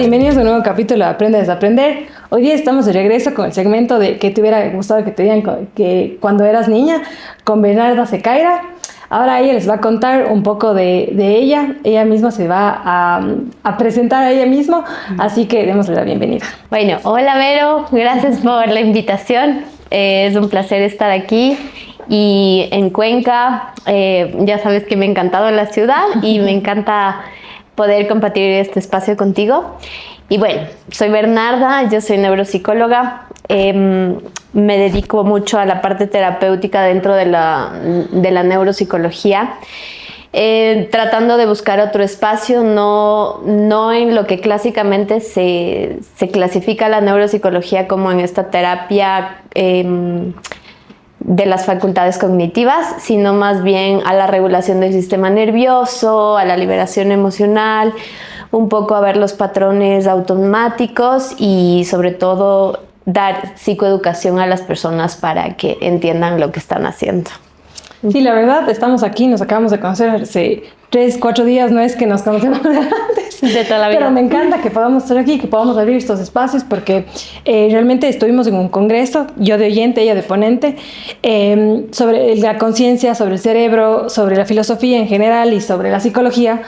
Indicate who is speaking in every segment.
Speaker 1: bienvenidos a un nuevo capítulo de Aprende a Desaprender. Hoy día estamos de regreso con el segmento de ¿qué te hubiera gustado que te digan que cuando eras niña? Con Bernarda Secaira. Ahora ella les va a contar un poco de ella. Ella misma se va a presentar a ella misma, así que démosle la bienvenida.
Speaker 2: Bueno, hola Vero, gracias por la invitación. Es un placer estar aquí y en Cuenca. Ya sabes que me ha encantado la ciudad y me encanta poder compartir este espacio contigo. Y bueno, soy Bernarda, yo soy neuropsicóloga. Me dedico mucho a la parte terapéutica dentro de la neuropsicología, tratando de buscar otro espacio, no en lo que clásicamente se clasifica la neuropsicología como en esta terapia de las facultades cognitivas, sino más bien a la regulación del sistema nervioso, a la liberación emocional, un poco a ver los patrones automáticos y sobre todo dar psicoeducación a las personas para que entiendan lo que están haciendo.
Speaker 1: Sí, la verdad, estamos aquí, nos acabamos de conocer hace 3-4 días, no es que nos conocemos de antes.
Speaker 2: De toda la vida.
Speaker 1: Pero me encanta que podamos estar aquí, que podamos abrir estos espacios, porque realmente estuvimos en un congreso, yo de oyente, ella de ponente, sobre la conciencia, sobre el cerebro, sobre la filosofía en general y sobre la psicología,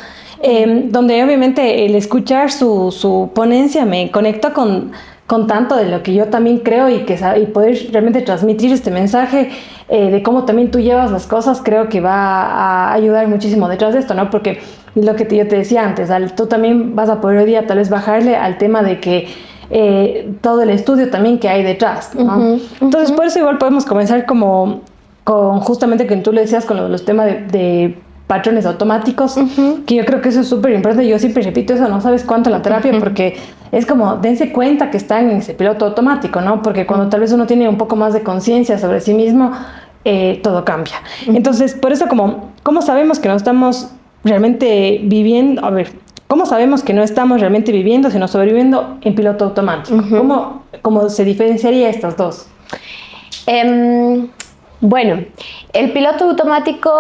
Speaker 1: donde obviamente el escuchar su ponencia me conectó con tanto de lo que yo también creo y poder realmente transmitir este mensaje de cómo también tú llevas las cosas, creo que va a ayudar muchísimo detrás de esto, ¿no? Porque lo que yo te decía antes, tú también vas a poder hoy día tal vez bajarle al tema de que todo el estudio también que hay detrás, ¿no? Entonces, por eso igual podemos comenzar con justamente que tú le decías con los temas de patrones automáticos, que yo creo que eso es súper importante. Yo siempre repito eso, no sabes cuánto en la terapia, porque es como, dense cuenta que están en ese piloto automático, ¿no? Porque cuando tal vez uno tiene un poco más de conciencia sobre sí mismo, todo cambia. Entonces, por eso ¿cómo sabemos que no estamos realmente viviendo? A ver, ¿cómo sabemos que no estamos realmente viviendo, sino sobreviviendo en piloto automático? ¿Cómo se diferenciaría estas dos?
Speaker 2: Bueno, el piloto automático,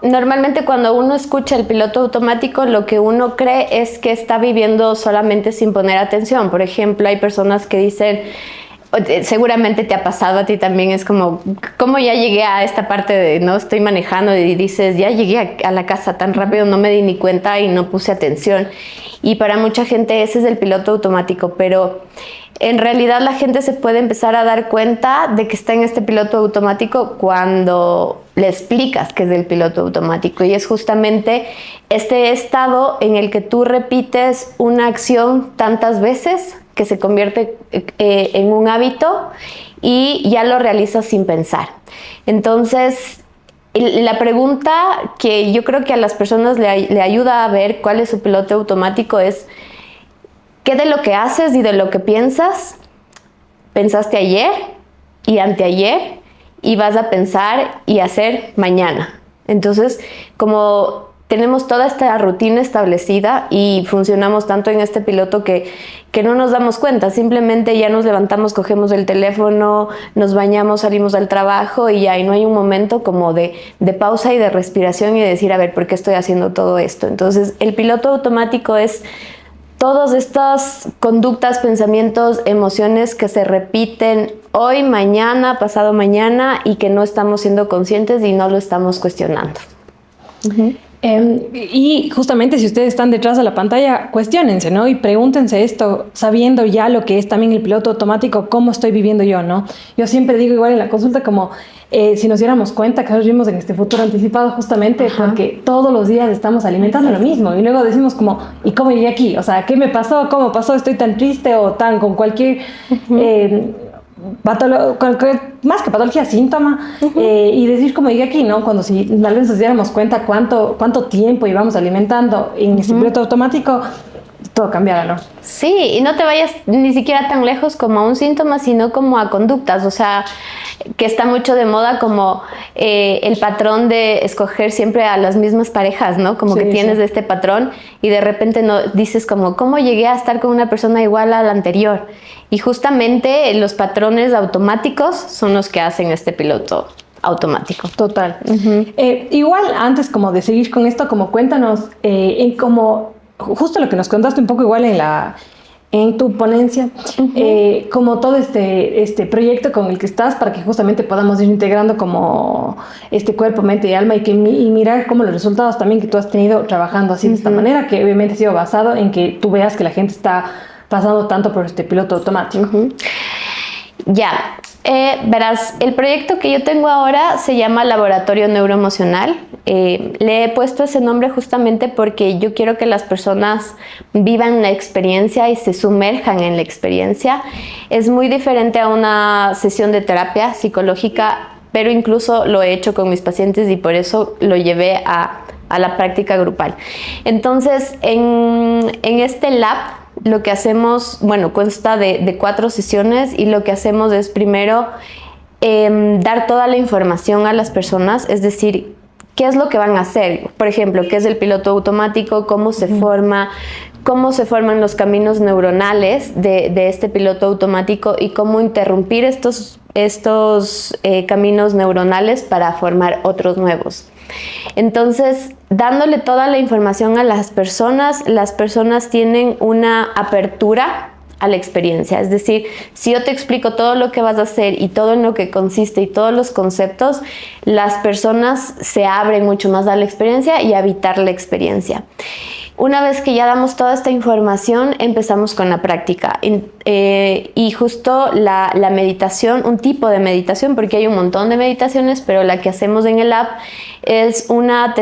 Speaker 2: normalmente cuando uno escucha el piloto automático, lo que uno cree es que está viviendo solamente sin poner atención. Por ejemplo, hay personas que dicen, seguramente te ha pasado a ti también, es como, ¿cómo ya llegué a esta parte de no estoy manejando? Y dices, ya llegué a la casa tan rápido, no me di ni cuenta y no puse atención. Y para mucha gente ese es el piloto automático, pero en realidad la gente se puede empezar a dar cuenta de que está en este piloto automático cuando le explicas qué es el piloto automático, y es justamente este estado en el que tú repites una acción tantas veces que se convierte en un hábito y ya lo realizas sin pensar. Entonces, la pregunta que yo creo que a las personas le ayuda a ver cuál es su piloto automático es: ¿qué de lo que haces y de lo que piensas pensaste ayer y anteayer y vas a pensar y hacer mañana? Entonces, como tenemos toda esta rutina establecida y funcionamos tanto en este piloto que no nos damos cuenta, simplemente ya nos levantamos, cogemos el teléfono, nos bañamos, salimos al trabajo y ya, y no hay un momento como de pausa y de respiración y de decir, a ver, ¿por qué estoy haciendo todo esto? Entonces, el piloto automático es todas estas conductas, pensamientos, emociones que se repiten hoy, mañana, pasado mañana y que no estamos siendo conscientes y no lo estamos cuestionando.
Speaker 1: Y justamente si ustedes están detrás de la pantalla, cuestiónense, ¿no? Y pregúntense esto, sabiendo ya lo que es también el piloto automático, ¿cómo estoy viviendo yo, no? Yo siempre digo igual en la consulta como si nos diéramos cuenta que nosotros vivimos en este futuro anticipado justamente porque todos los días estamos alimentando lo mismo y luego decimos como, ¿y cómo llegué aquí? O sea, ¿qué me pasó? ¿Cómo pasó? ¿Estoy tan triste o tan con cualquier... más que patología, síntoma, y decir cómo llegué aquí, ¿no? Cuando si tal vez nos diéramos cuenta cuánto tiempo íbamos alimentando en este piloto automático, todo cambiará, ¿no?
Speaker 2: Sí, y no te vayas ni siquiera tan lejos como a un síntoma, sino como a conductas, o sea, que está mucho de moda como el patrón de escoger siempre a las mismas parejas, ¿no? Como que tienes este patrón y de repente no dices como, ¿cómo llegué a estar con una persona igual a la anterior? Y justamente los patrones automáticos son los que hacen este piloto automático.
Speaker 1: Total. Igual, antes como de seguir con esto, como cuéntanos, en como justo lo que nos contaste un poco igual en tu ponencia, como todo este proyecto con el que estás, para que justamente podamos ir integrando como este cuerpo, mente y alma, y mirar como los resultados también que tú has tenido trabajando así de esta manera, que obviamente ha sido basado en que tú veas que la gente está pasando tanto por este piloto automático.
Speaker 2: Ya, verás, el proyecto que yo tengo ahora se llama Laboratorio Neuroemocional. Le he puesto ese nombre justamente porque yo quiero que las personas vivan la experiencia y se sumerjan en la experiencia. Es muy diferente a una sesión de terapia psicológica, pero incluso lo he hecho con mis pacientes y por eso lo llevé a la práctica grupal. Entonces, en este lab, lo que hacemos, bueno, consta de 4 sesiones, y lo que hacemos es primero dar toda la información a las personas, es decir, qué es lo que van a hacer. Por ejemplo, qué es el piloto automático, cómo se forma, cómo se forman los caminos neuronales de este piloto automático y cómo interrumpir estos caminos neuronales para formar otros nuevos. Entonces, dándole toda la información a las personas tienen una apertura a la experiencia. Es decir, si yo te explico todo lo que vas a hacer y todo en lo que consiste y todos los conceptos, las personas se abren mucho más a la experiencia y a habitar la experiencia. Una vez que ya damos toda esta información, empezamos con la práctica. Y justo la meditación, un tipo de meditación, porque hay un montón de meditaciones, pero la que hacemos en el app es una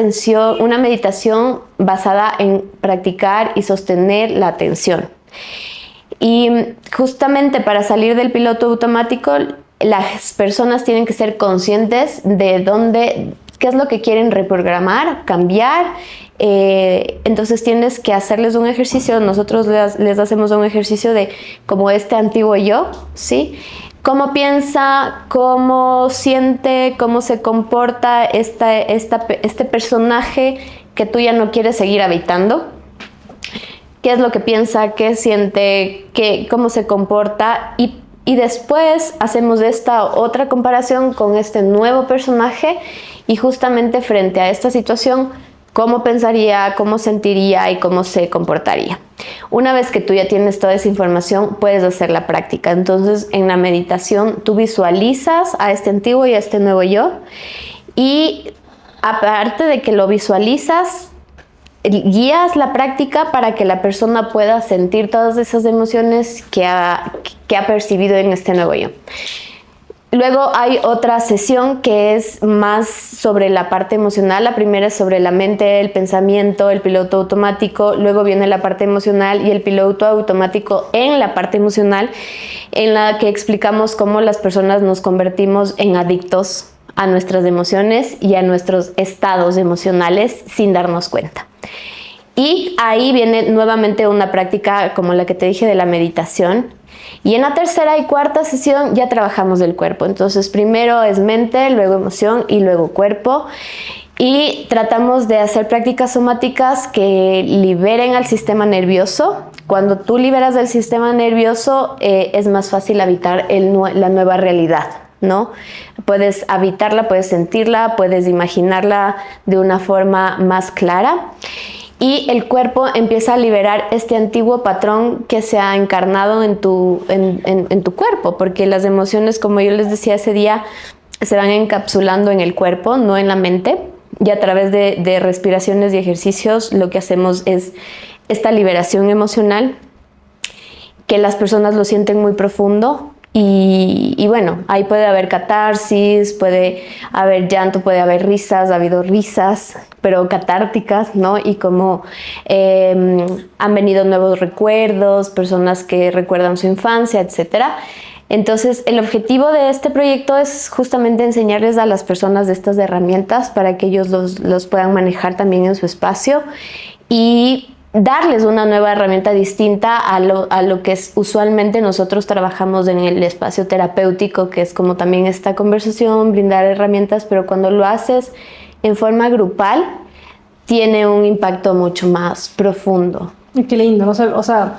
Speaker 2: meditación basada en practicar y sostener la atención. Y justamente para salir del piloto automático, las personas tienen que ser conscientes de qué es lo que quieren reprogramar, cambiar. Entonces tienes que hacerles un ejercicio. Nosotros les hacemos un ejercicio de como este antiguo yo, ¿sí? Cómo piensa, cómo siente, cómo se comporta este personaje que tú ya no quieres seguir habitando. Qué es lo que piensa, qué siente, cómo se comporta, y después hacemos esta otra comparación con este nuevo personaje, y justamente frente a esta situación, cómo pensaría, cómo sentiría y cómo se comportaría. Una vez que tú ya tienes toda esa información, puedes hacer la práctica. Entonces, en la meditación, tú visualizas a este antiguo y a este nuevo yo, y aparte de que lo visualizas, guías la práctica para que la persona pueda sentir todas esas emociones que ha percibido en este nuevo yo. Luego hay otra sesión que es más sobre la parte emocional. La primera es sobre la mente, el pensamiento, el piloto automático. Luego viene la parte emocional y el piloto automático en la parte emocional, en la que explicamos cómo las personas nos convertimos en adictos a nuestras emociones y a nuestros estados emocionales sin darnos cuenta. Y ahí viene nuevamente una práctica como la que te dije de la meditación. Y en la tercera y cuarta sesión ya trabajamos del cuerpo. Entonces primero es mente, luego emoción y luego cuerpo. Y tratamos de hacer prácticas somáticas que liberen al sistema nervioso. Cuando tú liberas del sistema nervioso, es más fácil habitar la nueva realidad, ¿no? Puedes habitarla, puedes sentirla, puedes imaginarla de una forma más clara. Y el cuerpo empieza a liberar este antiguo patrón que se ha encarnado en tu cuerpo, porque las emociones, como yo les decía ese día, se van encapsulando en el cuerpo, no en la mente. Y a través de respiraciones y ejercicios lo que hacemos es esta liberación emocional, que las personas lo sienten muy profundo. Y bueno, ahí puede haber catarsis, puede haber llanto, puede haber risas, ha habido risas, pero catárticas, ¿no? Y como han venido nuevos recuerdos, personas que recuerdan su infancia, etcétera. Entonces, el objetivo de este proyecto es justamente enseñarles a las personas de estas herramientas para que ellos los puedan manejar también en su espacio y darles una nueva herramienta distinta a lo que usualmente nosotros trabajamos en el espacio terapéutico, que es como también esta conversación, brindar herramientas, pero cuando lo haces en forma grupal, tiene un impacto mucho más profundo.
Speaker 1: Qué lindo, o sea,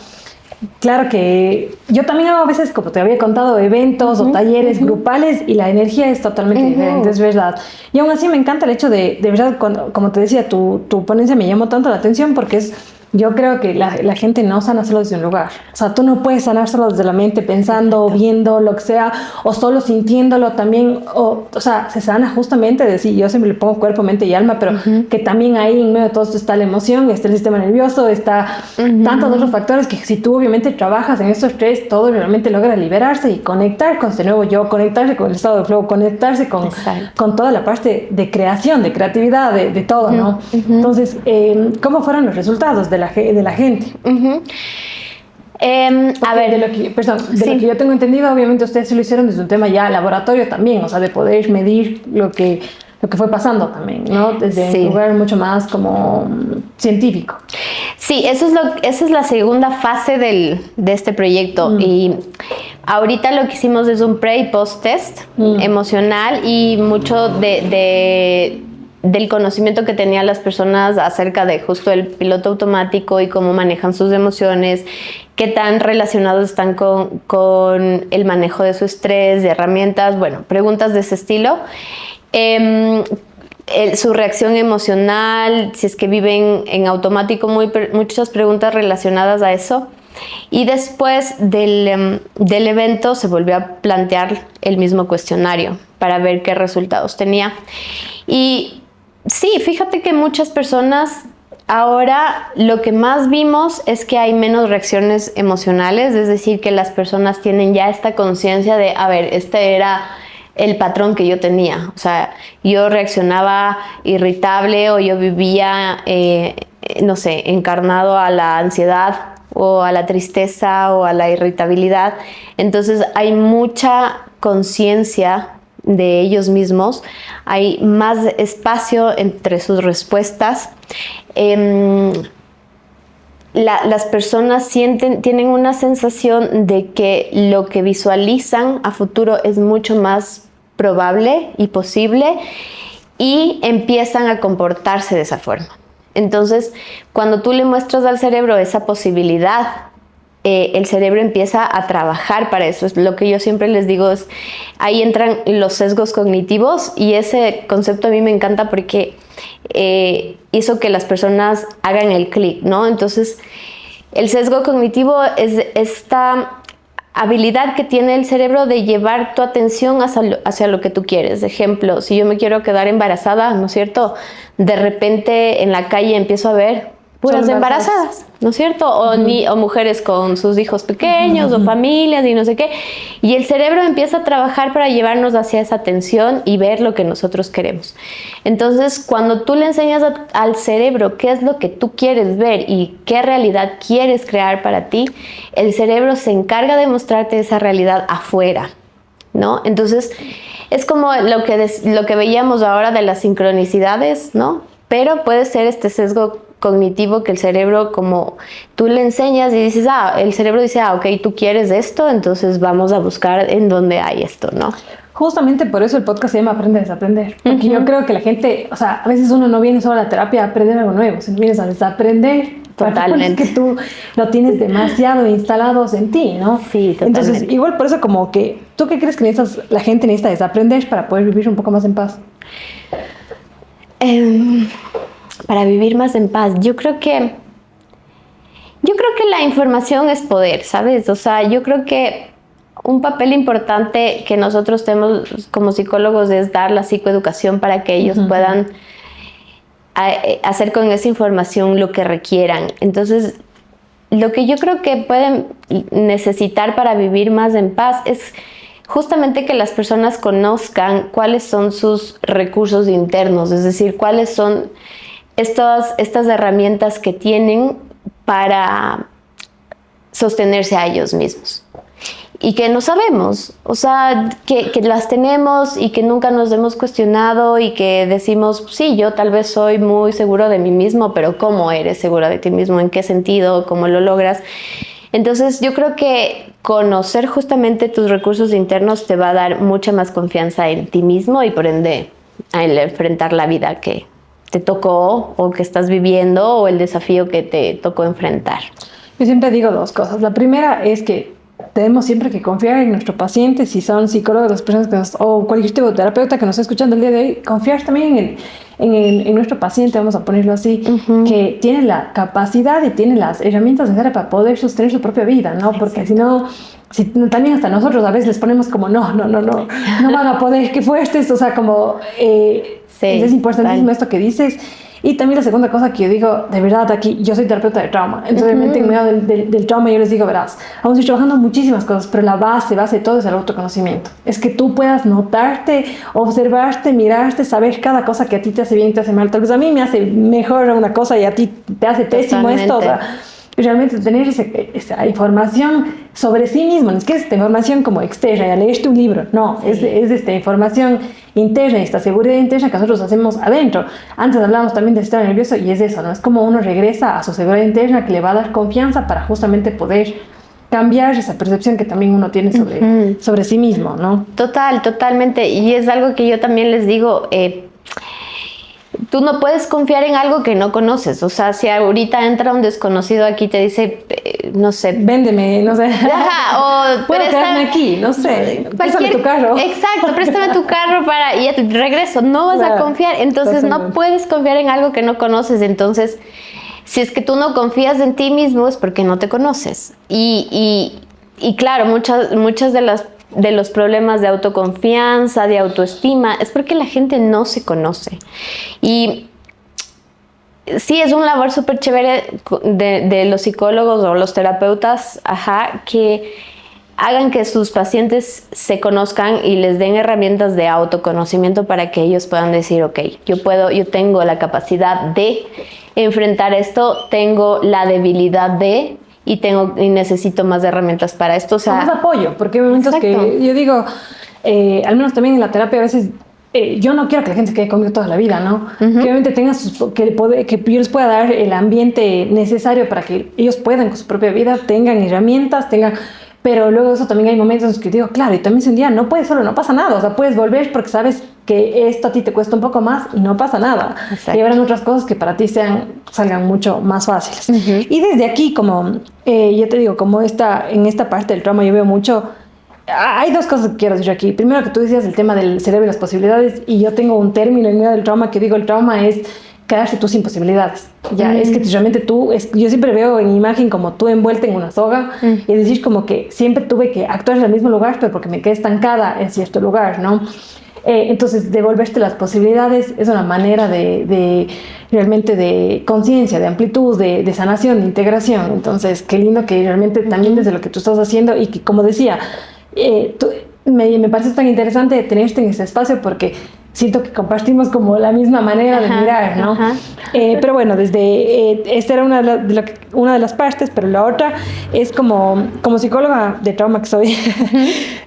Speaker 1: claro que yo también hago a veces, como te había contado, eventos o talleres grupales y la energía es totalmente diferente, es verdad. Y aún así me encanta el hecho de verdad, como te decía, tu ponencia me llamó tanto la atención porque es Yo creo que la gente no sana solo desde un lugar. O sea, tú no puedes sanar solo desde la mente, pensando, o viendo, lo que sea, o solo sintiéndolo también. O sea, se sana justamente de sí. Yo siempre le pongo cuerpo, mente y alma, pero que también ahí en medio de todo esto está la emoción, está el sistema nervioso, está tantos otros factores que si tú obviamente trabajas en estos tres, todo realmente logra liberarse y conectar con este nuevo yo, conectarse con el estado de flow, conectarse con toda la parte de creación, de creatividad, de todo, ¿no? Entonces, ¿cómo fueron los resultados de la gente?
Speaker 2: A ver,
Speaker 1: de lo que yo tengo entendido, obviamente ustedes se lo hicieron desde un tema ya laboratorio también, o sea, de poder medir lo que fue pasando también, ¿no? Desde un lugar mucho más como científico.
Speaker 2: Sí, esa es la segunda fase de este proyecto. Y ahorita lo que hicimos es un pre y post test emocional y mucho del conocimiento que tenían las personas acerca de justo el piloto automático y cómo manejan sus emociones, qué tan relacionados están con el manejo de su estrés, de herramientas, bueno, preguntas de ese estilo. Su reacción emocional, si es que viven en automático, muchas preguntas relacionadas a eso. Y después del evento se volvió a plantear el mismo cuestionario para ver qué resultados tenía. Y sí, fíjate que muchas personas ahora lo que más vimos es que hay menos reacciones emocionales, es decir, que las personas tienen ya esta conciencia de, a ver, este era el patrón que yo tenía, o sea, yo reaccionaba irritable o yo vivía, no sé, encarnado a la ansiedad o a la tristeza o a la irritabilidad. Entonces hay mucha conciencia de ellos mismos, hay más espacio entre sus respuestas. Las personas tienen una sensación de que lo que visualizan a futuro es mucho más probable y posible y empiezan a comportarse de esa forma. Entonces, cuando tú le muestras al cerebro esa posibilidad, el cerebro empieza a trabajar para eso. Es lo que yo siempre les digo, ahí entran los sesgos cognitivos y ese concepto a mí me encanta porque hizo que las personas hagan el clic, ¿no? Entonces, el sesgo cognitivo es esta habilidad que tiene el cerebro de llevar tu atención hacia lo que tú quieres. Ejemplo, si yo me quiero quedar embarazada, ¿no es cierto? De repente en la calle empiezo a ver puras embarazadas, ¿no es cierto? O mujeres con sus hijos pequeños o familias y no sé qué. Y el cerebro empieza a trabajar para llevarnos hacia esa atención y ver lo que nosotros queremos. Entonces, cuando tú le enseñas al cerebro qué es lo que tú quieres ver y qué realidad quieres crear para ti, el cerebro se encarga de mostrarte esa realidad afuera, ¿no? Entonces, es como lo que veíamos ahora de las sincronicidades, ¿no? Pero puede ser este sesgo cognitivo que el cerebro, como tú le enseñas y dices, el cerebro dice, ok, tú quieres esto, entonces vamos a buscar en dónde hay esto, ¿no?
Speaker 1: Justamente por eso el podcast se llama Aprende a Desaprender, porque yo creo que la gente, o sea, a veces uno no viene solo a la terapia a aprender algo nuevo, sino vienes a desaprender.
Speaker 2: Totalmente.
Speaker 1: Es que tú lo tienes demasiado instalados en ti, ¿no?
Speaker 2: Sí, totalmente.
Speaker 1: Entonces, igual por eso como que, ¿tú qué crees que la gente necesita desaprender para poder vivir un poco más en paz?
Speaker 2: Para vivir más en paz, yo creo que la información es poder, ¿sabes? O sea, yo creo que un papel importante que nosotros tenemos como psicólogos es dar la psicoeducación para que ellos puedan hacer con esa información lo que requieran. Entonces, lo que yo creo que pueden necesitar para vivir más en paz es justamente que las personas conozcan cuáles son sus recursos internos, es decir, cuáles son estas herramientas que tienen para sostenerse a ellos mismos. Y que no sabemos, o sea, que las tenemos y que nunca nos hemos cuestionado y que decimos, sí, yo tal vez soy muy seguro de mí mismo, pero ¿cómo eres seguro de ti mismo? ¿En qué sentido? ¿Cómo lo logras? Entonces yo creo que conocer justamente tus recursos internos te va a dar mucha más confianza en ti mismo y por ende al enfrentar la vida que te tocó o que estás viviendo o el desafío que te tocó enfrentar.
Speaker 1: Yo siempre digo dos cosas. La primera es que tenemos siempre que confiar en nuestro paciente, si son psicólogos, las personas que o cualquier tipo de terapeuta que nos está escuchando el día de hoy, confiar también en nuestro paciente, vamos a ponerlo así, que tiene la capacidad y tiene las herramientas necesarias para poder sostener su propia vida, ¿no? Porque si no, también hasta nosotros a veces les ponemos como, no van a poder, qué fuertes, o sea, como, es importantísimo esto que dices. Y también la segunda cosa que yo digo, de verdad, aquí yo soy terapeuta de trauma, entonces obviamente en medio del trauma yo les digo, verás, vamos a ir trabajando muchísimas cosas, pero la base de todo es el autoconocimiento. Es que tú puedas notarte, observarte, mirarte, saber cada cosa que a ti te hace bien, te hace mal. Tal vez a mí me hace mejor una cosa y a ti te hace pésimo esto, o sea, realmente tener esa información sobre sí mismo, no es que es esta información como externa, ya leíste un libro, no, es esta información interna, esta seguridad interna que nosotros hacemos adentro. Antes hablábamos también del sistema nervioso y es eso, ¿no? Es como uno regresa a su seguridad interna que le va a dar confianza para justamente poder cambiar esa percepción que también uno tiene sobre sí mismo, ¿no?
Speaker 2: Totalmente, y es algo que yo también les digo, tú no puedes confiar en algo que no conoces. O sea, si ahorita entra un desconocido aquí y te dice, no sé,
Speaker 1: véndeme, no sé.
Speaker 2: Ajá, o
Speaker 1: puedo quedarme aquí, no sé, préstame tu carro.
Speaker 2: Exacto, préstame tu carro y ya te regreso. No vas a confiar. Entonces no puedes confiar en algo que no conoces. Entonces, si es que tú no confías en ti mismo es porque no te conoces. Y claro, muchas de los problemas de autoconfianza, de autoestima, es porque la gente no se conoce. Y sí, es un labor súper chévere de los psicólogos o los terapeutas, que hagan que sus pacientes se conozcan y les den herramientas de autoconocimiento para que ellos puedan decir, ok, yo tengo la capacidad de enfrentar esto, tengo la debilidad de... y necesito más herramientas para esto. O sea,
Speaker 1: más apoyo, porque hay momentos que yo digo, al menos también en la terapia a veces, yo no quiero que la gente se quede conmigo toda la vida, ¿no? Que obviamente tenga que yo les pueda dar el ambiente necesario para que ellos puedan con su propia vida, tengan herramientas, pero luego eso también hay momentos en los que digo, claro, y también si un día no puedes solo, no pasa nada, o sea, puedes volver porque sabes que esto a ti te cuesta un poco más y no pasa nada. Exacto. Y habrán otras cosas que para ti salgan mucho más fáciles. Y desde aquí, como yo te digo, como en esta parte del trauma yo veo mucho, hay dos cosas que quiero decir aquí. Primero, que tú decías el tema del cerebro y las posibilidades, y yo tengo un término en medio del trauma que digo, el trauma es quedarse tú sin posibilidades. Es que realmente yo siempre veo en imagen como tú envuelta en una soga, y es decir, como que siempre tuve que actuar en el mismo lugar, pero porque me quedé estancada en cierto lugar, ¿no? Entonces, devolverte las posibilidades es una manera de realmente de conciencia, de amplitud, de sanación, de integración. Entonces, qué lindo que realmente también desde lo que tú estás haciendo, y que, como decía, me parece tan interesante tenerte en este espacio porque siento que compartimos como la misma manera de mirar, ¿no? Pero bueno, esta era una de las partes, pero la otra es como psicóloga de trauma que soy,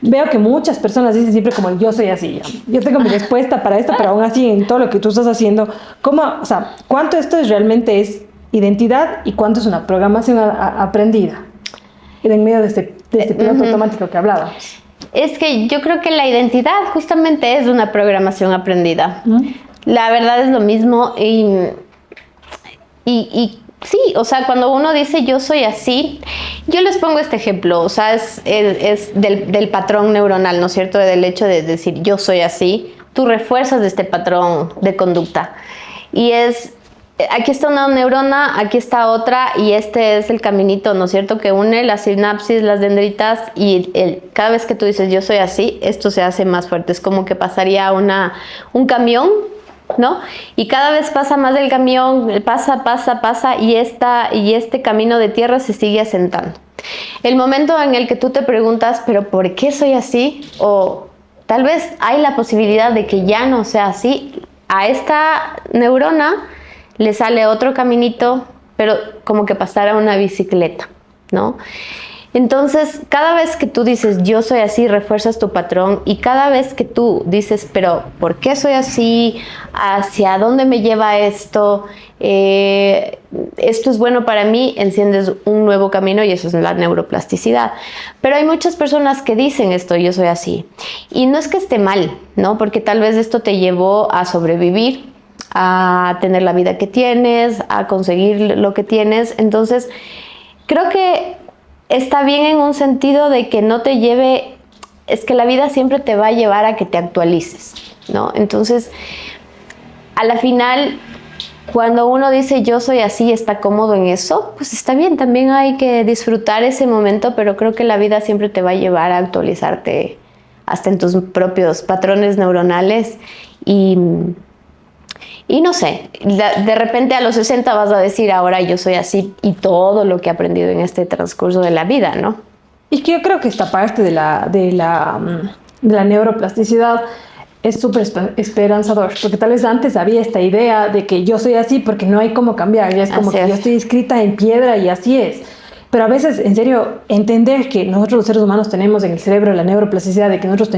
Speaker 1: veo que muchas personas dicen siempre como yo soy así, yo tengo mi respuesta para esto, pero aún así en todo lo que tú estás haciendo, o sea, ¿cuánto esto realmente es identidad y cuánto es una programación aprendida? En medio de este piloto automático que hablábamos.
Speaker 2: Es que yo creo que la identidad justamente es una programación aprendida. La verdad es lo mismo y sí, o sea, cuando uno dice yo soy así, yo les pongo este ejemplo, o sea, es del patrón neuronal, ¿no es cierto? Del hecho de decir yo soy así, tú refuerzas este patrón de conducta. Y aquí está una neurona, aquí está otra, y este es el caminito, ¿no es cierto?, que une las sinapsis, las dendritas, y cada vez que tú dices yo soy así, esto se hace más fuerte. Es como que pasaría un camión, ¿no? Y cada vez pasa más del camión, pasa, y este camino de tierra se sigue asentando. El momento en el que tú te preguntas, ¿pero por qué soy así? O tal vez hay la posibilidad de que ya no sea así, a esta neurona le sale otro caminito, pero como que pasara una bicicleta, ¿no? Entonces, cada vez que tú dices yo soy así, refuerzas tu patrón, y cada vez que tú dices, pero ¿por qué soy así? ¿Hacia dónde me lleva esto? Esto es bueno para mí, enciendes un nuevo camino, y eso es la neuroplasticidad. Pero hay muchas personas que dicen esto, yo soy así. Y no es que esté mal, ¿no? Porque tal vez esto te llevó a sobrevivir, a tener la vida que tienes, a conseguir lo que tienes. Entonces, creo que está bien en un sentido de que no te lleve, es que la vida siempre te va a llevar a que te actualices, ¿no? Entonces, a la final, cuando uno dice yo soy así, está cómodo en eso, pues está bien, también hay que disfrutar ese momento, pero creo que la vida siempre te va a llevar a actualizarte hasta en tus propios patrones neuronales y no sé, de repente a los 60 vas a decir ahora yo soy así y todo lo que he aprendido en este transcurso de la vida, ¿no?
Speaker 1: Y que yo creo que esta parte de la neuroplasticidad es súper esperanzador, porque tal vez antes había esta idea de que yo soy así porque no hay cómo cambiar, ya es como que yo estoy escrita en piedra y así es. Pero a veces, en serio, entender que nosotros los seres humanos tenemos en el cerebro la neuroplasticidad, de que nosotros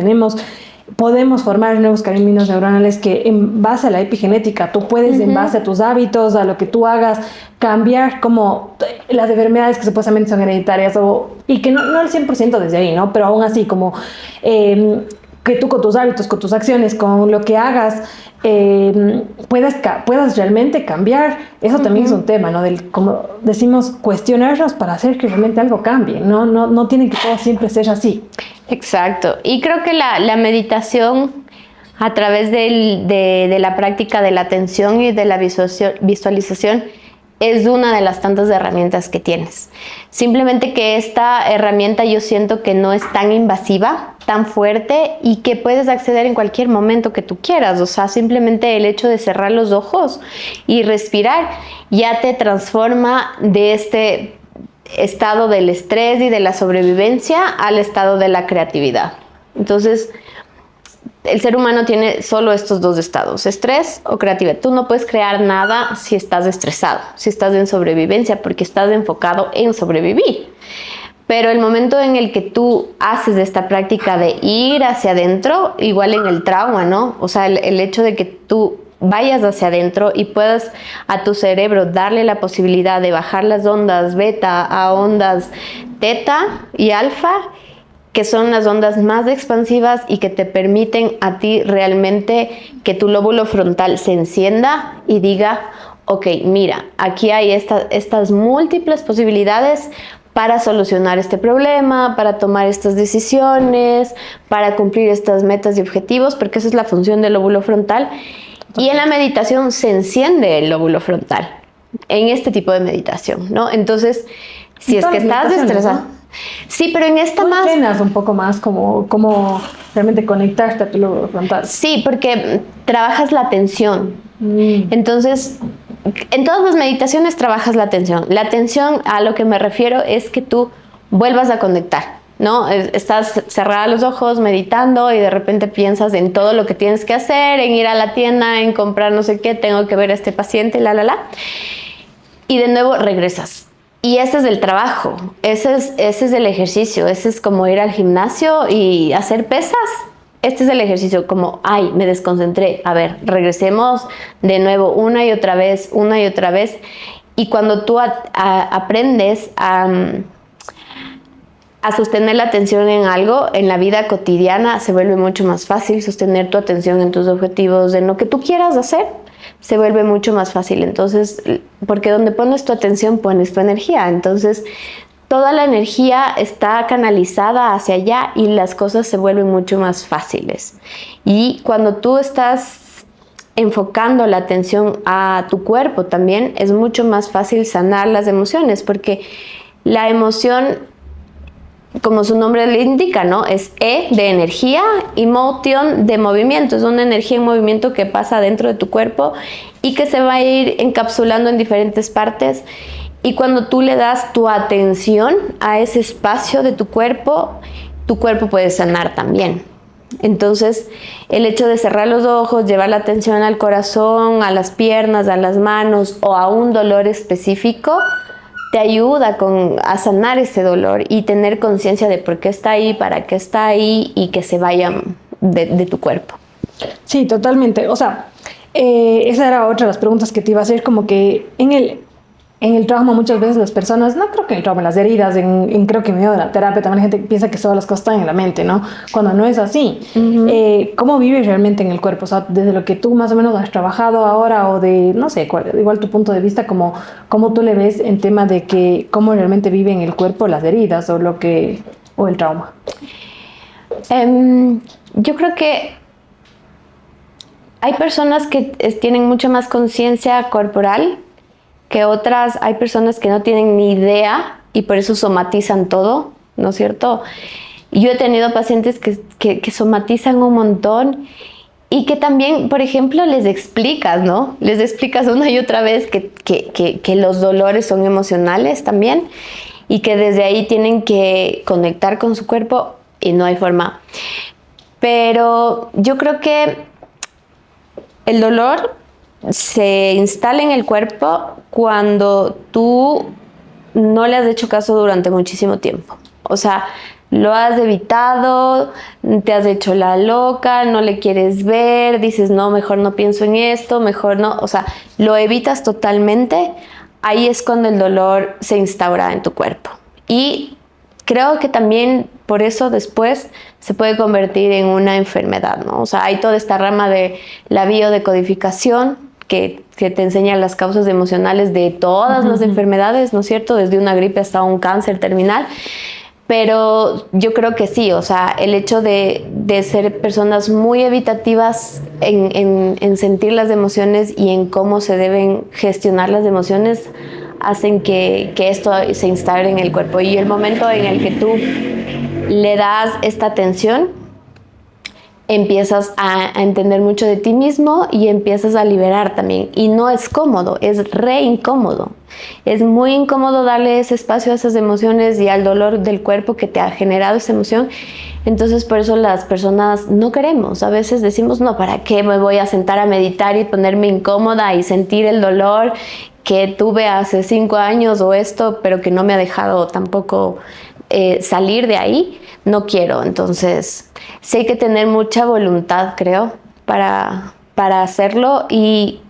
Speaker 1: podemos formar nuevos caminos neuronales que en base a la epigenética, tú puedes en base a tus hábitos, a lo que tú hagas, cambiar como las enfermedades que supuestamente son hereditarias y que no al 100% desde ahí, ¿no? Pero aún así como que tú con tus hábitos, con tus acciones, con lo que hagas, puedas realmente cambiar. Eso también es un tema, ¿no? Como decimos, cuestionarnos para hacer que realmente algo cambie. No tiene que todo siempre ser así.
Speaker 2: Exacto. Y creo que la meditación a través de la práctica de la atención y de la visualización es una de las tantas herramientas que tienes. Simplemente que esta herramienta yo siento que no es tan invasiva, tan fuerte y que puedes acceder en cualquier momento que tú quieras. O sea, simplemente el hecho de cerrar los ojos y respirar ya te transforma de este estado del estrés y de la sobrevivencia al estado de la creatividad. Entonces, el ser humano tiene solo estos dos estados, estrés o creatividad. Tú no puedes crear nada si estás estresado, si estás en sobrevivencia, porque estás enfocado en sobrevivir. Pero el momento en el que tú haces esta práctica de ir hacia adentro, igual en el trauma, ¿no? O sea, el hecho de que tú vayas hacia adentro y puedas a tu cerebro darle la posibilidad de bajar las ondas beta a ondas teta y alfa, que son las ondas más expansivas y que te permiten a ti realmente que tu lóbulo frontal se encienda y diga, ok, mira, aquí hay estas múltiples posibilidades para solucionar este problema, para tomar estas decisiones, para cumplir estas metas y objetivos, porque esa es la función del lóbulo frontal. Y en la meditación se enciende el lóbulo frontal, en este tipo de meditación, ¿no? Entonces, si es que estás estresado, ¿no? Sí, pero en esta más...
Speaker 1: entrenas un poco más como realmente conectarte a tu lóbulo frontal.
Speaker 2: Sí, porque trabajas la atención. Entonces, en todas las meditaciones trabajas la atención. La atención, a lo que me refiero, es que tú vuelvas a conectar, ¿no? Estás cerrada los ojos, meditando y de repente piensas en todo lo que tienes que hacer, en ir a la tienda, en comprar no sé qué, tengo que ver a este paciente, y de nuevo regresas. Y ese es el trabajo, ese es el ejercicio, ese es como ir al gimnasio y hacer pesas. Este es el ejercicio, como, ay, me desconcentré. A ver, regresemos de nuevo una y otra vez. Y cuando tú aprendes a sostener la atención en algo, en la vida cotidiana, se vuelve mucho más fácil sostener tu atención en tus objetivos, en lo que tú quieras hacer. Se vuelve mucho más fácil. Entonces, porque donde pones tu atención, pones tu energía. Entonces, toda la energía está canalizada hacia allá y las cosas se vuelven mucho más fáciles. Y cuando tú estás enfocando la atención a tu cuerpo también, es mucho más fácil sanar las emociones, porque la emoción, como su nombre le indica, ¿no? Es E de energía y motion de movimiento. Es una energía en movimiento que pasa dentro de tu cuerpo y que se va a ir encapsulando en diferentes partes. Y cuando tú le das tu atención a ese espacio de tu cuerpo puede sanar también. Entonces, el hecho de cerrar los ojos, llevar la atención al corazón, a las piernas, a las manos o a un dolor específico, te ayuda a sanar ese dolor y tener conciencia de por qué está ahí, para qué está ahí y que se vaya de tu cuerpo.
Speaker 1: Sí, totalmente. O sea, esa era otra de las preguntas que te iba a hacer, como que en en el trauma muchas veces las personas, no creo que en el trauma, en las heridas, creo que en medio de la terapia también la gente piensa que todas las cosas están en la mente, ¿no? Cuando no es así. ¿Cómo vives realmente en el cuerpo? O sea, desde lo que tú más o menos has trabajado ahora o de, no sé, igual tu punto de vista, cómo tú le ves en tema de que cómo realmente vive en el cuerpo las heridas o el trauma.
Speaker 2: Yo creo que hay personas que tienen mucha más conciencia corporal que otras. Hay personas que no tienen ni idea y por eso somatizan todo, ¿no es cierto? Yo he tenido pacientes que somatizan un montón y que también, por ejemplo, les explicas, ¿no? Les explicas una y otra vez que los dolores son emocionales también y que desde ahí tienen que conectar con su cuerpo y no hay forma. Pero yo creo que el dolor se instala en el cuerpo cuando tú no le has hecho caso durante muchísimo tiempo. O sea, lo has evitado, te has hecho la loca, no le quieres ver, dices, no, mejor no pienso en esto, mejor no. O sea, lo evitas totalmente. Ahí es cuando el dolor se instaura en tu cuerpo. Y creo que también por eso después se puede convertir en una enfermedad, ¿no? O sea, hay toda esta rama de la biodecodificación que te enseña las causas emocionales de todas las enfermedades, ¿no es cierto? Desde una gripe hasta un cáncer terminal. Pero yo creo que sí, o sea, el hecho de ser personas muy evitativas en sentir las emociones y en cómo se deben gestionar las emociones hacen que esto se instale en el cuerpo. Y el momento en el que tú le das esta atención, empiezas a entender mucho de ti mismo y empiezas a liberar también. Y no es cómodo, es re incómodo. Es muy incómodo darle ese espacio a esas emociones y al dolor del cuerpo que te ha generado esa emoción. Entonces, por eso las personas no queremos. A veces decimos, no, ¿para qué me voy a sentar a meditar y ponerme incómoda y sentir el dolor que tuve hace 5 años o esto, pero que no me ha dejado tampoco salir de ahí? No quiero. Entonces, sí hay que tener mucha voluntad, creo, para hacerlo. Y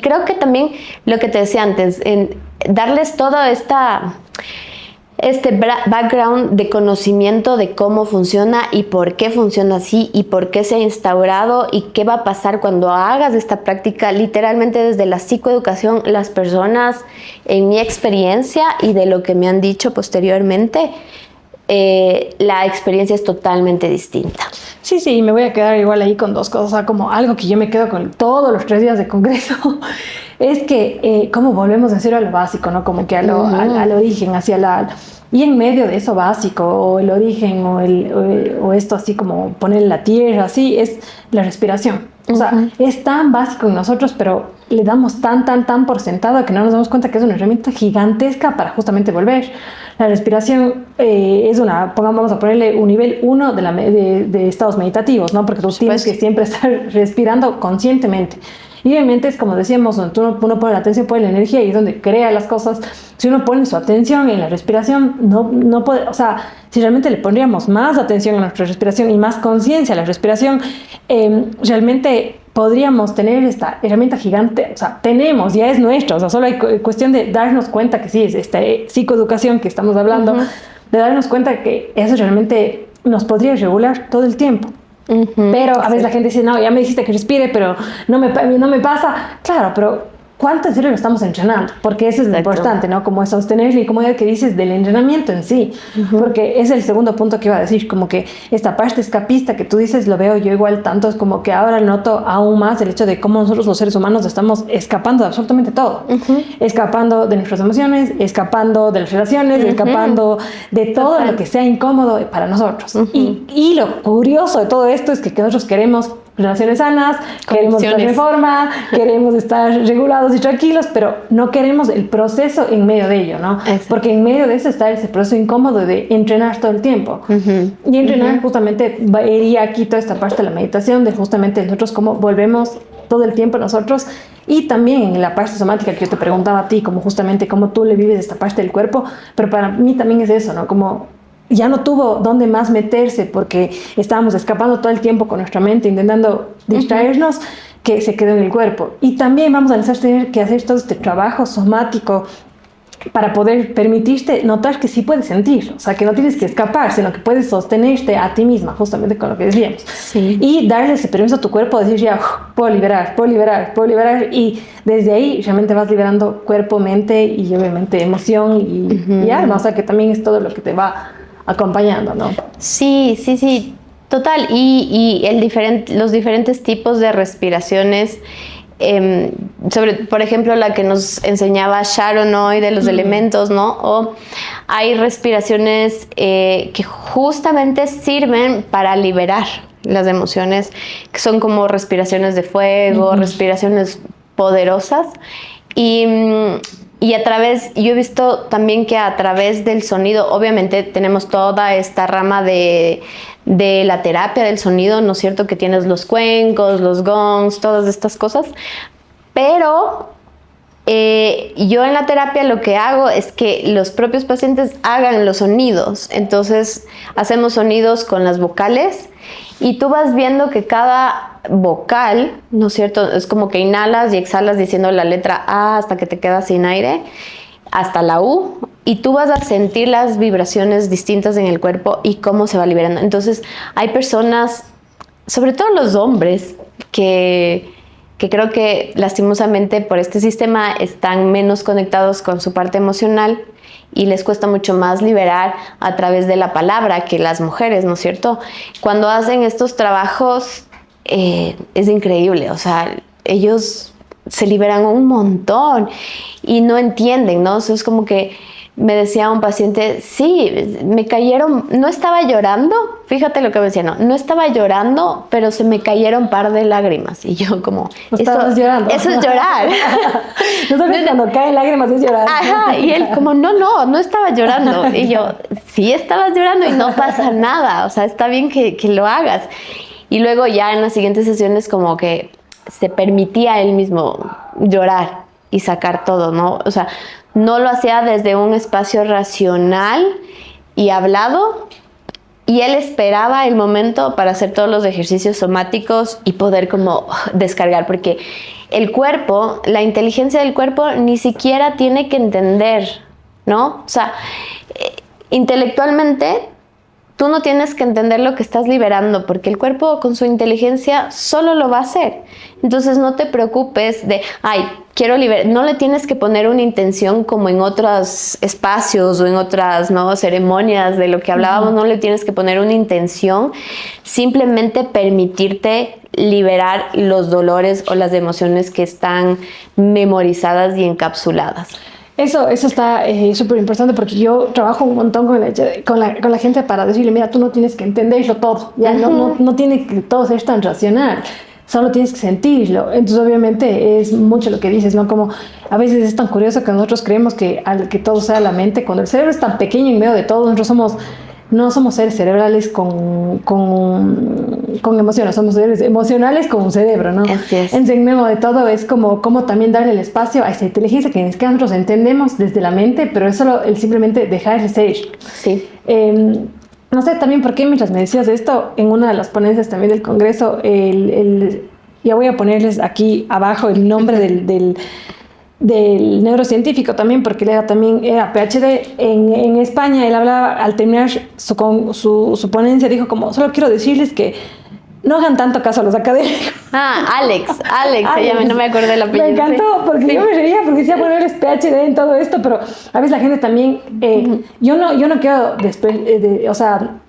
Speaker 2: creo que también lo que te decía antes, en darles todo este background de conocimiento de cómo funciona y por qué funciona así y por qué se ha instaurado y qué va a pasar cuando hagas esta práctica. Literalmente desde la psicoeducación, las personas, en mi experiencia y de lo que me han dicho posteriormente, la experiencia es totalmente distinta.
Speaker 1: Sí, me voy a quedar igual ahí con dos cosas, o sea, como algo que yo me quedo con todos los 3 días de congreso, es que como volvemos a decir a lo básico, ¿no? Como que al origen, y en medio de eso básico, o el origen, o esto así como poner la tierra, así, es la respiración. O sea, es tan básico en nosotros, pero le damos tan por sentado que no nos damos cuenta que es una herramienta gigantesca para justamente volver. La respiración es vamos a ponerle un nivel 1 de estados meditativos, ¿no? Porque tú tienes que siempre estar respirando conscientemente. Y obviamente es como decíamos, donde uno pone la atención, pone la energía y es donde crea las cosas. Si uno pone su atención en la respiración, no puede, o sea, si realmente le pondríamos más atención a nuestra respiración y más conciencia a la respiración, realmente podríamos tener esta herramienta gigante, o sea, ya es nuestra, o sea, solo hay cuestión de darnos cuenta que sí, es esta psicoeducación que estamos hablando, de darnos cuenta que eso realmente nos podría regular todo el tiempo. Pero a veces la gente dice, no, ya me dijiste que respire, pero no me pasa. Claro, pero ¿cuánto en serio lo estamos entrenando? Porque eso es lo importante, ¿no? Como es sostener la incomodidad que dices del entrenamiento en sí. Porque es el segundo punto que iba a decir, como que esta parte escapista que tú dices, lo veo yo igual tanto, es como que ahora noto aún más el hecho de cómo nosotros los seres humanos estamos escapando de absolutamente todo. Escapando de nuestras emociones, escapando de las relaciones, escapando de todo lo que sea incómodo para nosotros. Y lo curioso de todo esto es que nosotros queremos relaciones sanas, queremos estar en forma, queremos estar regulados y tranquilos, pero no queremos el proceso en medio de ello, ¿no? Exacto. Porque en medio de eso está ese proceso incómodo de entrenar todo el tiempo. Y entrenar justamente iría aquí toda esta parte de la meditación, de justamente nosotros cómo volvemos todo el tiempo nosotros, y también en la parte somática que yo te preguntaba a ti, como justamente cómo tú le vives esta parte del cuerpo, pero para mí también es eso, ¿no? Como ya no tuvo dónde más meterse porque estábamos escapando todo el tiempo con nuestra mente, intentando distraernos. que se quedó en el cuerpo. Y también vamos a necesitar tener que hacer todo este trabajo somático para poder permitirte notar que sí puedes sentir, o sea, que no tienes que escapar, sino que puedes sostenerte a ti misma, justamente con lo que decíamos.
Speaker 2: Sí.
Speaker 1: Y darle ese permiso a tu cuerpo, decir ya, puedo liberar, puedo liberar, puedo liberar, y desde ahí realmente vas liberando cuerpo, mente y obviamente emoción y alma, o sea, que también es todo lo que te va acompañando, ¿no?
Speaker 2: Sí, sí, sí, total. Y los diferentes tipos de respiraciones, por ejemplo, la que nos enseñaba Sharon hoy de los elementos, ¿no? O hay respiraciones que justamente sirven para liberar las emociones, que son como respiraciones de fuego, respiraciones poderosas. Y yo he visto también que a través del sonido, obviamente tenemos toda esta rama de la terapia del sonido, ¿no es cierto? Que tienes los cuencos, los gongs, todas estas cosas. Pero yo en la terapia lo que hago es que los propios pacientes hagan los sonidos. Entonces hacemos sonidos con las vocales y tú vas viendo que cada vocal, ¿no es cierto? Es como que inhalas y exhalas diciendo la letra A hasta que te quedas sin aire, hasta la U, y tú vas a sentir las vibraciones distintas en el cuerpo y cómo se va liberando. Entonces hay personas, sobre todo los hombres, que creo que lastimosamente por este sistema están menos conectados con su parte emocional y les cuesta mucho más liberar a través de la palabra que las mujeres, ¿no es cierto? Cuando hacen estos trabajos es increíble, o sea, ellos se liberan un montón y no entienden, ¿no? O sea, es como que me decía un paciente, sí, me cayeron, no estaba llorando, fíjate lo que me decía, no estaba llorando, pero se me cayeron un par de lágrimas. Y yo como,
Speaker 1: estabas llorando.
Speaker 2: Eso es llorar.
Speaker 1: No sabes cuando caen lágrimas es llorar.
Speaker 2: Ajá, y él como, no estaba llorando. Y yo, sí estabas llorando y no pasa nada, o sea, está bien que lo hagas. Y luego ya en las siguientes sesiones como que se permitía él mismo llorar y sacar todo, ¿no? O sea, no lo hacía desde un espacio racional y hablado, y él esperaba el momento para hacer todos los ejercicios somáticos y poder como descargar, porque el cuerpo, la inteligencia del cuerpo ni siquiera tiene que entender, ¿no? O sea, intelectualmente tú no tienes que entender lo que estás liberando, porque el cuerpo con su inteligencia solo lo va a hacer. Entonces no te preocupes de, quiero liberar. No le tienes que poner una intención como en otros espacios o en otras, ¿no?, ceremonias de lo que hablábamos. No le tienes que poner una intención, simplemente permitirte liberar los dolores o las emociones que están memorizadas y encapsuladas.
Speaker 1: Eso está súper importante, porque yo trabajo un montón con la gente para decirle, mira, tú no tienes que entenderlo todo, ya no tiene que todo ser tan racional, solo tienes que sentirlo. Entonces obviamente es mucho lo que dices, ¿no? Como a veces es tan curioso que nosotros creemos que todo sea la mente, cuando el cerebro es tan pequeño en medio de todo. Nosotros no somos seres cerebrales con emociones, somos seres emocionales con un cerebro, ¿no?
Speaker 2: Así es.
Speaker 1: En medio de todo es como también darle el espacio a esa inteligencia que nosotros entendemos desde la mente, pero es solo el simplemente dejar de ser.
Speaker 2: Sí.
Speaker 1: No sé también por qué, mientras me decías esto, en una de las ponencias también del Congreso, ya voy a ponerles aquí abajo el nombre del neurocientífico también, porque él era PhD en España. Él hablaba, al terminar su ponencia, dijo como, solo quiero decirles que no hagan tanto caso a los académicos.
Speaker 2: Alex se llama, no me acordé el apellido.
Speaker 1: Me encantó, porque yo me reía, porque decía, bueno, eres PhD en todo esto, pero a veces la gente también, yo no quiero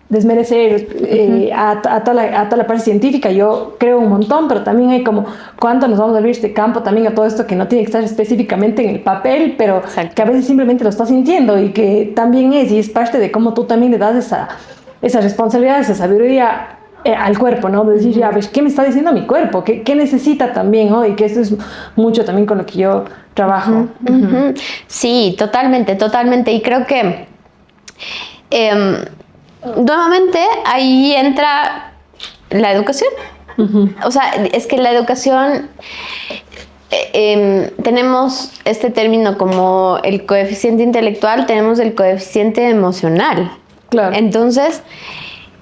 Speaker 1: desmerecer a toda la parte científica. Yo creo un montón, pero también hay como cuánto nos vamos a abrir este campo también a todo esto que no tiene que estar específicamente en el papel, pero
Speaker 2: Exacto,
Speaker 1: que a veces simplemente lo estás sintiendo, y que también es parte de cómo tú también le das esa responsabilidad, esa sabiduría al cuerpo, ¿no? De decir, ya ves, ¿qué me está diciendo mi cuerpo? ¿Qué necesita también, ¿no? Y que esto es mucho también con lo que yo trabajo.
Speaker 2: Sí, totalmente. Y creo que nuevamente ahí entra la educación. O sea, es que la educación, tenemos este término como el coeficiente intelectual, tenemos el coeficiente emocional.
Speaker 1: Claro.
Speaker 2: Entonces,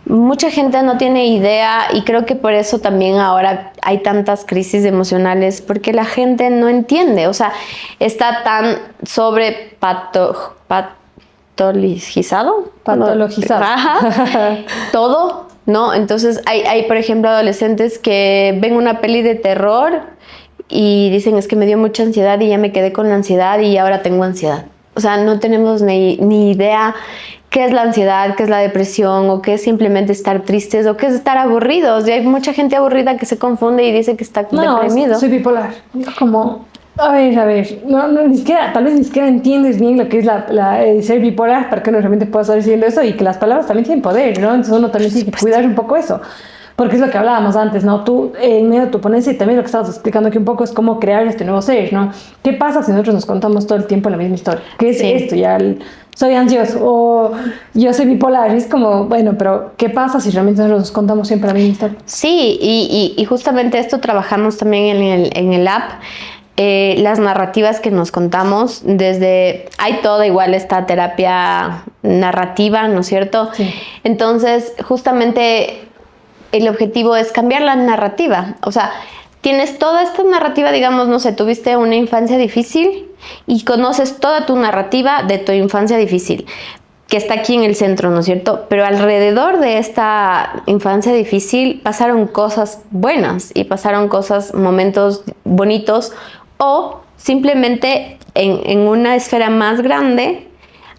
Speaker 2: Mucha gente no tiene idea y creo que por eso también ahora hay tantas crisis emocionales, porque la gente no entiende, o sea, está tan patologizado. Todo, ¿no? Entonces hay, por ejemplo, adolescentes que ven una peli de terror y dicen, es que me dio mucha ansiedad y ya me quedé con la ansiedad y ahora tengo ansiedad. O sea, no tenemos ni idea qué es la ansiedad, qué es la depresión, o qué es simplemente estar tristes, o qué es estar aburridos. Y hay mucha gente aburrida que se confunde y dice que está deprimido.
Speaker 1: Soy bipolar. Como, a ver, ni siquiera, tal vez ni siquiera entiendes bien lo que es ser bipolar para que uno realmente pueda estar diciendo eso, y que las palabras también tienen poder, ¿no? Entonces uno también tiene que cuidar un poco eso. Porque es lo que hablábamos antes, ¿no? Tú, en medio de tu ponencia, y también lo que estabas explicando aquí un poco, es cómo crear este nuevo ser, ¿no? ¿Qué pasa si nosotros nos contamos todo el tiempo la misma historia? ¿Qué es esto? Ya soy ansioso, o yo soy bipolar. Es como, bueno, pero ¿qué pasa si realmente nosotros nos contamos siempre la misma historia?
Speaker 2: Sí, y justamente esto trabajamos también en el app. Las narrativas que nos contamos, hay toda igual esta terapia narrativa, ¿no es cierto?
Speaker 1: Sí.
Speaker 2: Entonces, justamente el objetivo es cambiar la narrativa. O sea, tienes toda esta narrativa, digamos, no sé, tuviste una infancia difícil y conoces toda tu narrativa de tu infancia difícil, que está aquí en el centro, ¿no es cierto? Pero alrededor de esta infancia difícil pasaron cosas buenas y pasaron momentos bonitos, o simplemente en una esfera más grande,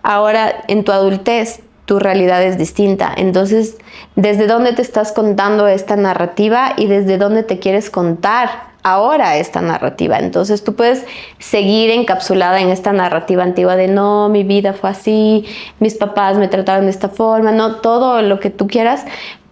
Speaker 2: ahora en tu adultez, tu realidad es distinta. Entonces, ¿desde dónde te estás contando esta narrativa y desde dónde te quieres contar ahora esta narrativa? Entonces, tú puedes seguir encapsulada en esta narrativa antigua de no, mi vida fue así, mis papás me trataron de esta forma, no, todo lo que tú quieras,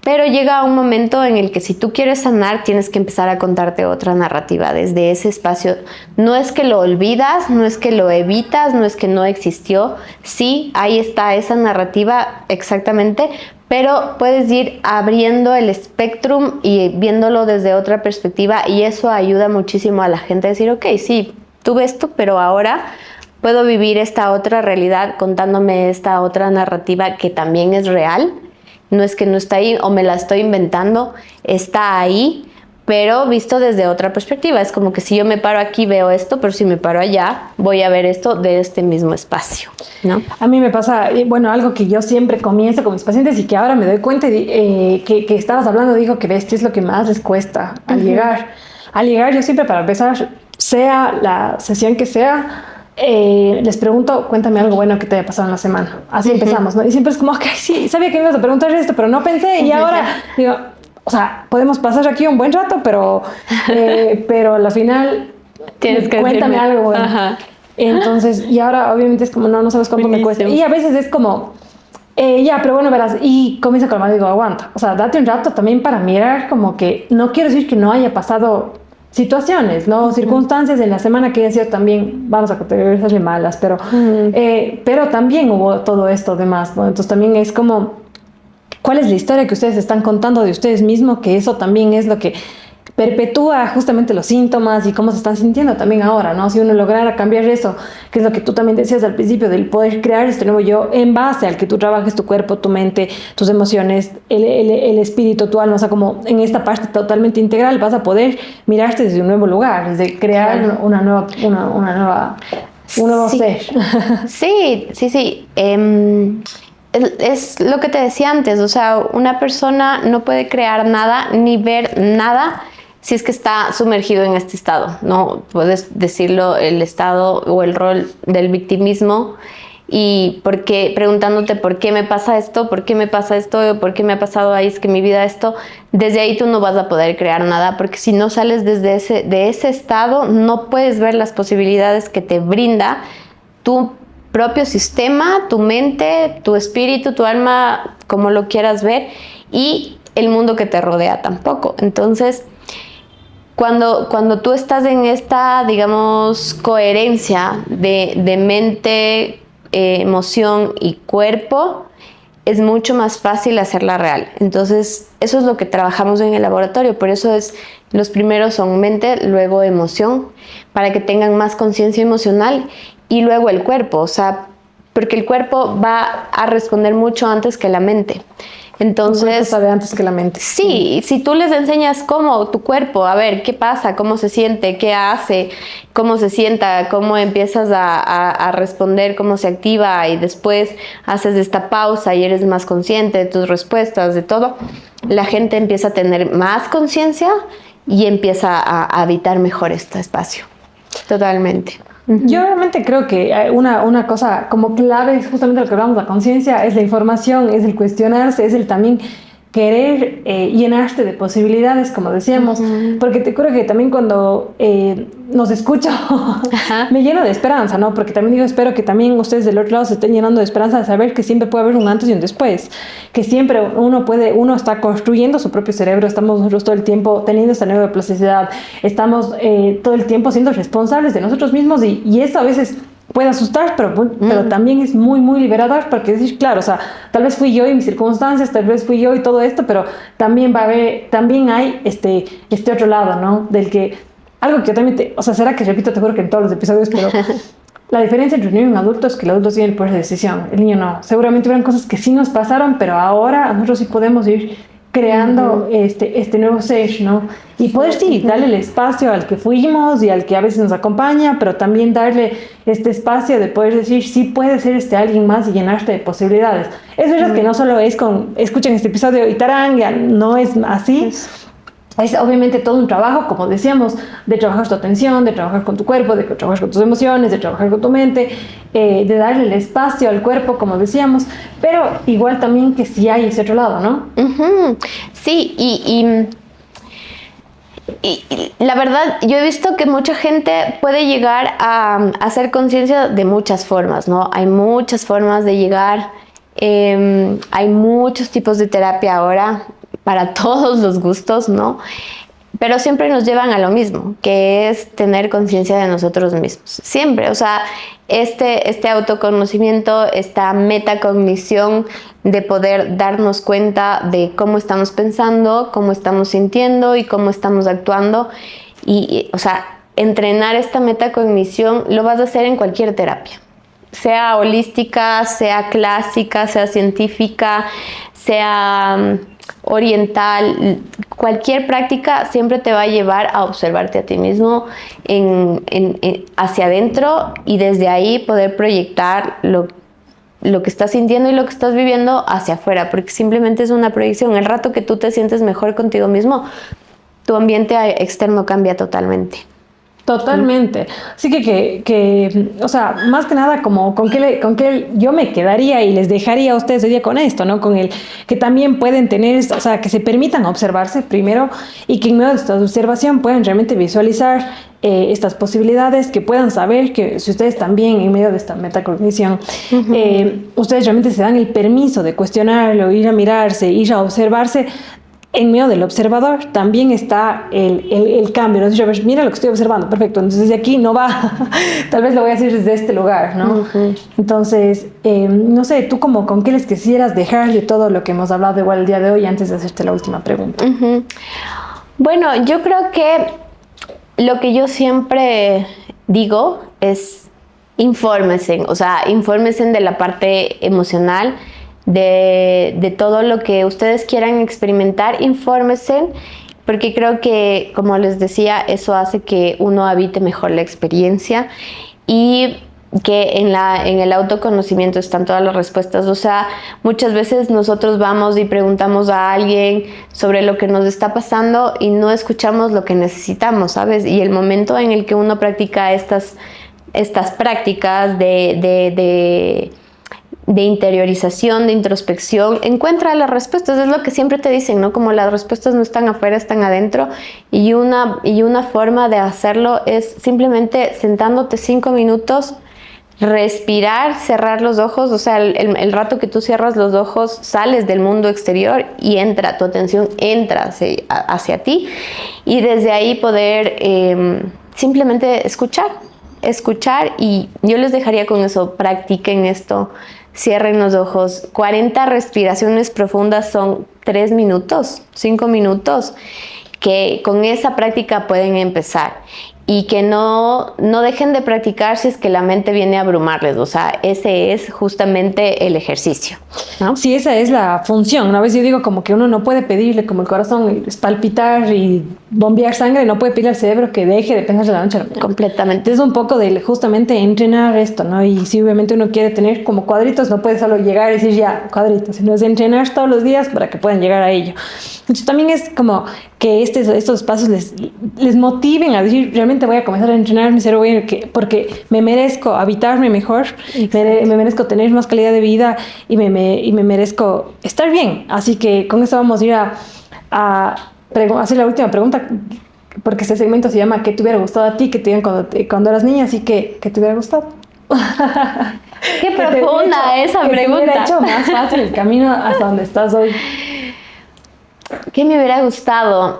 Speaker 2: pero llega un momento en el que si tú quieres sanar, tienes que empezar a contarte otra narrativa desde ese espacio. No es que lo olvidas, no es que lo evitas, no es que no existió. Sí, ahí está esa narrativa exactamente, pero puedes ir abriendo el espectrum y viéndolo desde otra perspectiva, y eso ayuda muchísimo a la gente a decir, ok, sí, tuve esto, pero ahora puedo vivir esta otra realidad contándome esta otra narrativa que también es real. No es que no está ahí o me la estoy inventando, está ahí, pero visto desde otra perspectiva. Es como que si yo me paro aquí veo esto, pero si me paro allá voy a ver esto de este mismo espacio, ¿no?
Speaker 1: A mí me pasa, bueno, algo que yo siempre comienzo con mis pacientes y que ahora me doy cuenta que estabas hablando, digo que esto es lo que más les cuesta al llegar. Al llegar, yo siempre, para empezar, sea la sesión que sea, les pregunto, cuéntame algo bueno que te haya pasado en la semana. Así empezamos, ¿no? Y siempre es como, ok, sí, sabía que me ibas a preguntar esto, pero no pensé, y ahora digo, o sea, podemos pasar aquí un buen rato, pero al final
Speaker 2: tienes que
Speaker 1: cuéntame
Speaker 2: decirme
Speaker 1: algo bueno.
Speaker 2: Ajá.
Speaker 1: Entonces, y ahora obviamente es como, no sabes cuánto me cuesta. Y a veces es como, ya, pero bueno, verás, y comienza con el digo, aguanta. O sea, date un rato también para mirar, como que no quiero decir que no haya pasado situaciones, ¿no? Circunstancias en la semana que hayan sido también, vamos a categorizarle malas, pero también hubo todo esto demás, ¿no? Entonces también es como, ¿cuál es la historia que ustedes están contando de ustedes mismos? Que eso también es lo que perpetúa justamente los síntomas y cómo se están sintiendo también ahora, ¿no? Si uno lograra cambiar eso, que es lo que tú también decías al principio, del poder crear este nuevo yo en base al que tú trabajes tu cuerpo, tu mente, tus emociones, el espíritu, tu alma, o sea, como en esta parte totalmente integral vas a poder mirarte desde un nuevo lugar, desde crear un nuevo ser.
Speaker 2: Sí. Es lo que te decía antes, o sea, una persona no puede crear nada ni ver nada si es que está sumergido en este estado. No puedes decirlo, el estado o el rol del victimismo, y preguntándote por qué me pasa esto, por qué me pasa esto, por qué me ha pasado ahí, es que mi vida esto, desde ahí tú no vas a poder crear nada, porque si no sales de ese estado, no puedes ver las posibilidades que te brinda tu propio sistema, tu mente, tu espíritu, tu alma, como lo quieras ver, y el mundo que te rodea tampoco. Entonces, cuando tú estás en esta, digamos, coherencia de mente, emoción y cuerpo, es mucho más fácil hacerla real. Entonces, eso es lo que trabajamos en el laboratorio. Por eso los primeros son mente, luego emoción, para que tengan más conciencia emocional, y luego el cuerpo, o sea, porque el cuerpo va a responder mucho antes que la mente. Entonces,
Speaker 1: el cuerpo sabe antes que la mente.
Speaker 2: Sí, si tú les enseñas cómo tu cuerpo, a ver, qué pasa, cómo se siente, qué hace, cómo se sienta, cómo empiezas a responder, cómo se activa y después haces esta pausa y eres más consciente de tus respuestas, de todo, la gente empieza a tener más conciencia y empieza a habitar mejor este espacio. Totalmente.
Speaker 1: Yo realmente creo que una cosa como clave es justamente lo que hablamos, la conciencia, es la información, es el cuestionarse, es el también querer llenarte de posibilidades, como decíamos, porque te creo que también cuando nos escucho me lleno de esperanza, ¿no? Porque también digo, espero que también ustedes del otro lado se estén llenando de esperanza de saber que siempre puede haber un antes y un después, que siempre uno está construyendo su propio cerebro, estamos nosotros todo el tiempo teniendo esta neuroplasticidad, estamos todo el tiempo siendo responsables de nosotros mismos y eso a veces puede asustar, pero también es muy, muy liberador, porque decir, claro, o sea, tal vez fui yo y mis circunstancias, tal vez fui yo y todo esto, pero también también hay este otro lado, ¿no? Del que, algo que yo también o sea, será que repito, te juro que en todos los episodios, pero la diferencia entre un niño y un adulto es que el adulto tiene el poder de decisión, el niño no. Seguramente hubieran cosas que sí nos pasaron, pero ahora nosotros sí podemos ir creando este nuevo ser, ¿no? Y poder sí, darle el espacio al que fuimos y al que a veces nos acompaña, pero también darle este espacio de poder decir, sí puede ser alguien más y llenarte de posibilidades. Es verdad que no solo es escuchen este episodio y tarán, ya no es así. Es obviamente todo un trabajo, como decíamos, de trabajar tu atención, de trabajar con tu cuerpo, de trabajar con tus emociones, de trabajar con tu mente, de darle el espacio al cuerpo, como decíamos, pero igual también que sí hay ese otro lado, ¿no?
Speaker 2: Sí, y la verdad, yo he visto que mucha gente puede llegar a hacer conciencia de muchas formas, ¿no? Hay muchas formas de llegar, hay muchos tipos de terapia ahora, para todos los gustos, ¿no? Pero siempre nos llevan a lo mismo, que es tener conciencia de nosotros mismos. Siempre, o sea, este autoconocimiento, esta metacognición de poder darnos cuenta de cómo estamos pensando, cómo estamos sintiendo y cómo estamos actuando. O sea, entrenar esta metacognición lo vas a hacer en cualquier terapia. Sea holística, sea clásica, sea científica, sea oriental, cualquier práctica siempre te va a llevar a observarte a ti mismo hacia adentro y desde ahí poder proyectar lo que estás sintiendo y lo que estás viviendo hacia afuera, porque simplemente es una proyección. El rato que tú te sientes mejor contigo mismo, tu ambiente externo cambia totalmente.
Speaker 1: Totalmente. Así que o sea, más que nada como con qué yo me quedaría y les dejaría a ustedes hoy día con esto, ¿no? Con el que también pueden tener, o sea, que se permitan observarse primero y que en medio de esta observación puedan realmente visualizar estas posibilidades, que puedan saber que si ustedes también en medio de esta metacognición, ustedes realmente se dan el permiso de cuestionarlo, ir a mirarse, ir a observarse. En medio del observador también está el cambio, ¿no? Entonces, mira lo que estoy observando, perfecto, entonces de aquí no va, tal vez lo voy a hacer desde este lugar, ¿no? Entonces, no sé, tú como con qué les quisieras dejar de todo lo que hemos hablado igual el día de hoy antes de hacerte la última pregunta.
Speaker 2: Bueno, yo creo que lo que yo siempre digo es infórmense, o sea, infórmense de la parte emocional, de todo lo que ustedes quieran experimentar, infórmense, porque creo que, como les decía, eso hace que uno habite mejor la experiencia y que en el autoconocimiento están todas las respuestas. O sea, muchas veces nosotros vamos y preguntamos a alguien sobre lo que nos está pasando y no escuchamos lo que necesitamos, ¿sabes? Y el momento en el que uno practica estas prácticas de interiorización, de introspección, encuentra las respuestas. Es lo que siempre te dicen, ¿no? Como las respuestas no están afuera, están adentro. Y una forma de hacerlo es simplemente sentándote 5 minutos, respirar, cerrar los ojos. O sea, el rato que tú cierras los ojos, sales del mundo exterior y tu atención entra hacia ti. Y desde ahí poder simplemente escuchar. Y yo les dejaría con eso, practiquen esto. Cierren los ojos. 40 respiraciones profundas son 3 minutos, 5 minutos, que con esa práctica pueden empezar. y que no dejen de practicar si es que la mente viene a abrumarles. O sea, ese es justamente el ejercicio, ¿no?
Speaker 1: Sí, esa es la función. Una vez yo digo como que uno no puede pedirle como el corazón es palpitar y bombear sangre, no puede pedirle al cerebro que deje de pensar de la noche a la mañana.
Speaker 2: Completamente.
Speaker 1: Es un poco de justamente entrenar esto, ¿no? Y si obviamente uno quiere tener como cuadritos, no puede solo llegar y decir ya, cuadritos, sino es entrenar todos los días para que puedan llegar a ello. Entonces también es como que estos pasos les motiven a decir, realmente voy a comenzar a entrenar mi cerebro porque me merezco habitarme mejor, me merezco tener más calidad de vida y me merezco estar bien. Así que con eso vamos a ir a hacer la última pregunta, porque este segmento se llama ¿qué te hubiera gustado a ti que te digan cuando eras niña? Así que, ¿qué te hubiera gustado?
Speaker 2: Qué profunda esa pregunta.
Speaker 1: Que te hubiera hecho más fácil el camino hasta donde estás hoy.
Speaker 2: ¿Qué me hubiera gustado?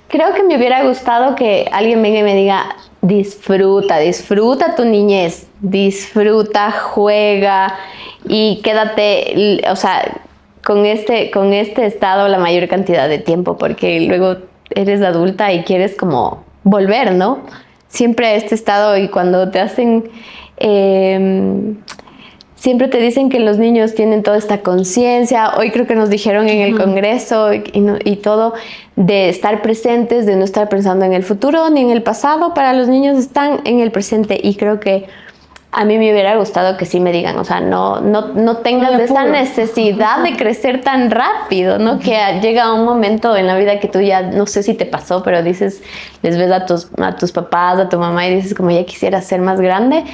Speaker 2: Creo que me hubiera gustado que alguien venga y me diga, disfruta tu niñez, disfruta, juega y quédate, o sea, con este estado la mayor cantidad de tiempo, porque luego eres adulta y quieres como volver, ¿no? Siempre a este estado, y cuando te hacen... siempre te dicen que los niños tienen toda esta conciencia. Hoy creo que nos dijeron en el Congreso y todo, de estar presentes, de no estar pensando en el futuro ni en el pasado. Para los niños están en el presente, y creo que a mí me hubiera gustado que sí me digan, o sea, no tengas esa necesidad de crecer tan rápido, ¿no? Que llega un momento en la vida que tú ya, no sé si te pasó, pero dices, les ves a tus papás, a tu mamá, y dices como ya quisiera ser más grande.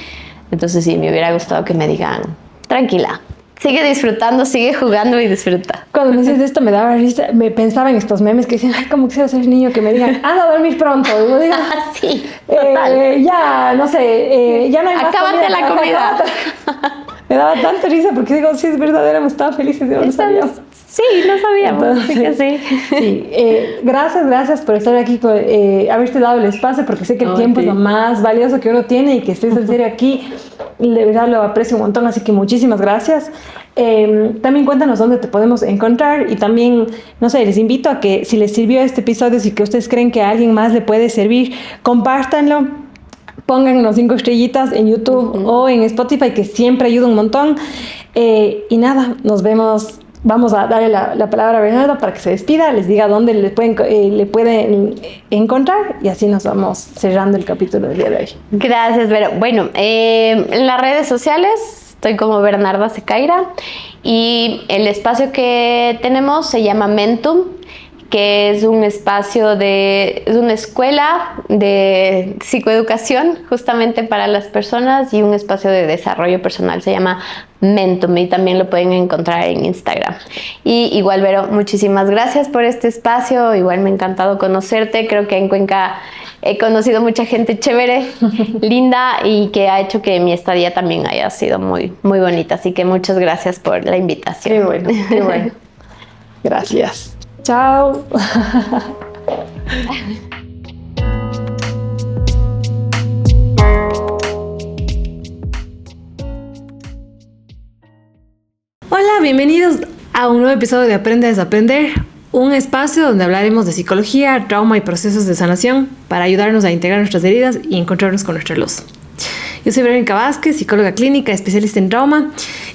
Speaker 2: Entonces sí, me hubiera gustado que me digan, tranquila, sigue disfrutando, sigue jugando y disfruta.
Speaker 1: Cuando me dices esto me daba risa, me pensaba en estos memes que dicen, ay, como quisiera ser niño, que me digan, anda a dormir pronto. Y yo digo,
Speaker 2: sí,
Speaker 1: ya, no sé, ya no hay más
Speaker 2: acábate la comida.
Speaker 1: Me daba tanta risa porque digo, sí, es verdad, éramos tan felices y no lo sabíamos.
Speaker 2: Sí, no sabíamos, entonces, sí que sí.
Speaker 1: Sí, gracias por estar aquí, haberte dado el espacio, porque sé que el tiempo es lo más valioso que uno tiene, y que estés en serio aquí, de verdad lo aprecio un montón, así que muchísimas gracias. También cuéntanos dónde te podemos encontrar, y también, no sé, les invito a que si les sirvió este episodio, si que ustedes creen que a alguien más le puede servir, compártanlo. Pónganos 5 estrellitas en YouTube o en Spotify, que siempre ayuda un montón. Y nada, nos vemos. Vamos a darle la palabra a Bernardo para que se despida, les diga dónde le pueden encontrar, y así nos vamos cerrando el capítulo del día de hoy.
Speaker 2: Gracias, Vero. Bueno, en las redes sociales estoy como Bernarda Secaira, y el espacio que tenemos se llama Mentum, que es un espacio es una escuela de psicoeducación justamente para las personas, y un espacio de desarrollo personal, se llama Mentum, y también lo pueden encontrar en Instagram. Y igual, Vero, muchísimas gracias por este espacio, igual me ha encantado conocerte, creo que en Cuenca he conocido mucha gente chévere, linda, y que ha hecho que mi estadía también haya sido muy, muy bonita, así que muchas gracias por la invitación.
Speaker 1: Qué bueno, qué bueno. Gracias. Chao. Hola, bienvenidos a un nuevo episodio de Aprende a Desaprender, un espacio donde hablaremos de psicología, trauma y procesos de sanación para ayudarnos a integrar nuestras heridas y encontrarnos con nuestra luz. Yo soy Verónica Vázquez, psicóloga clínica, especialista en trauma,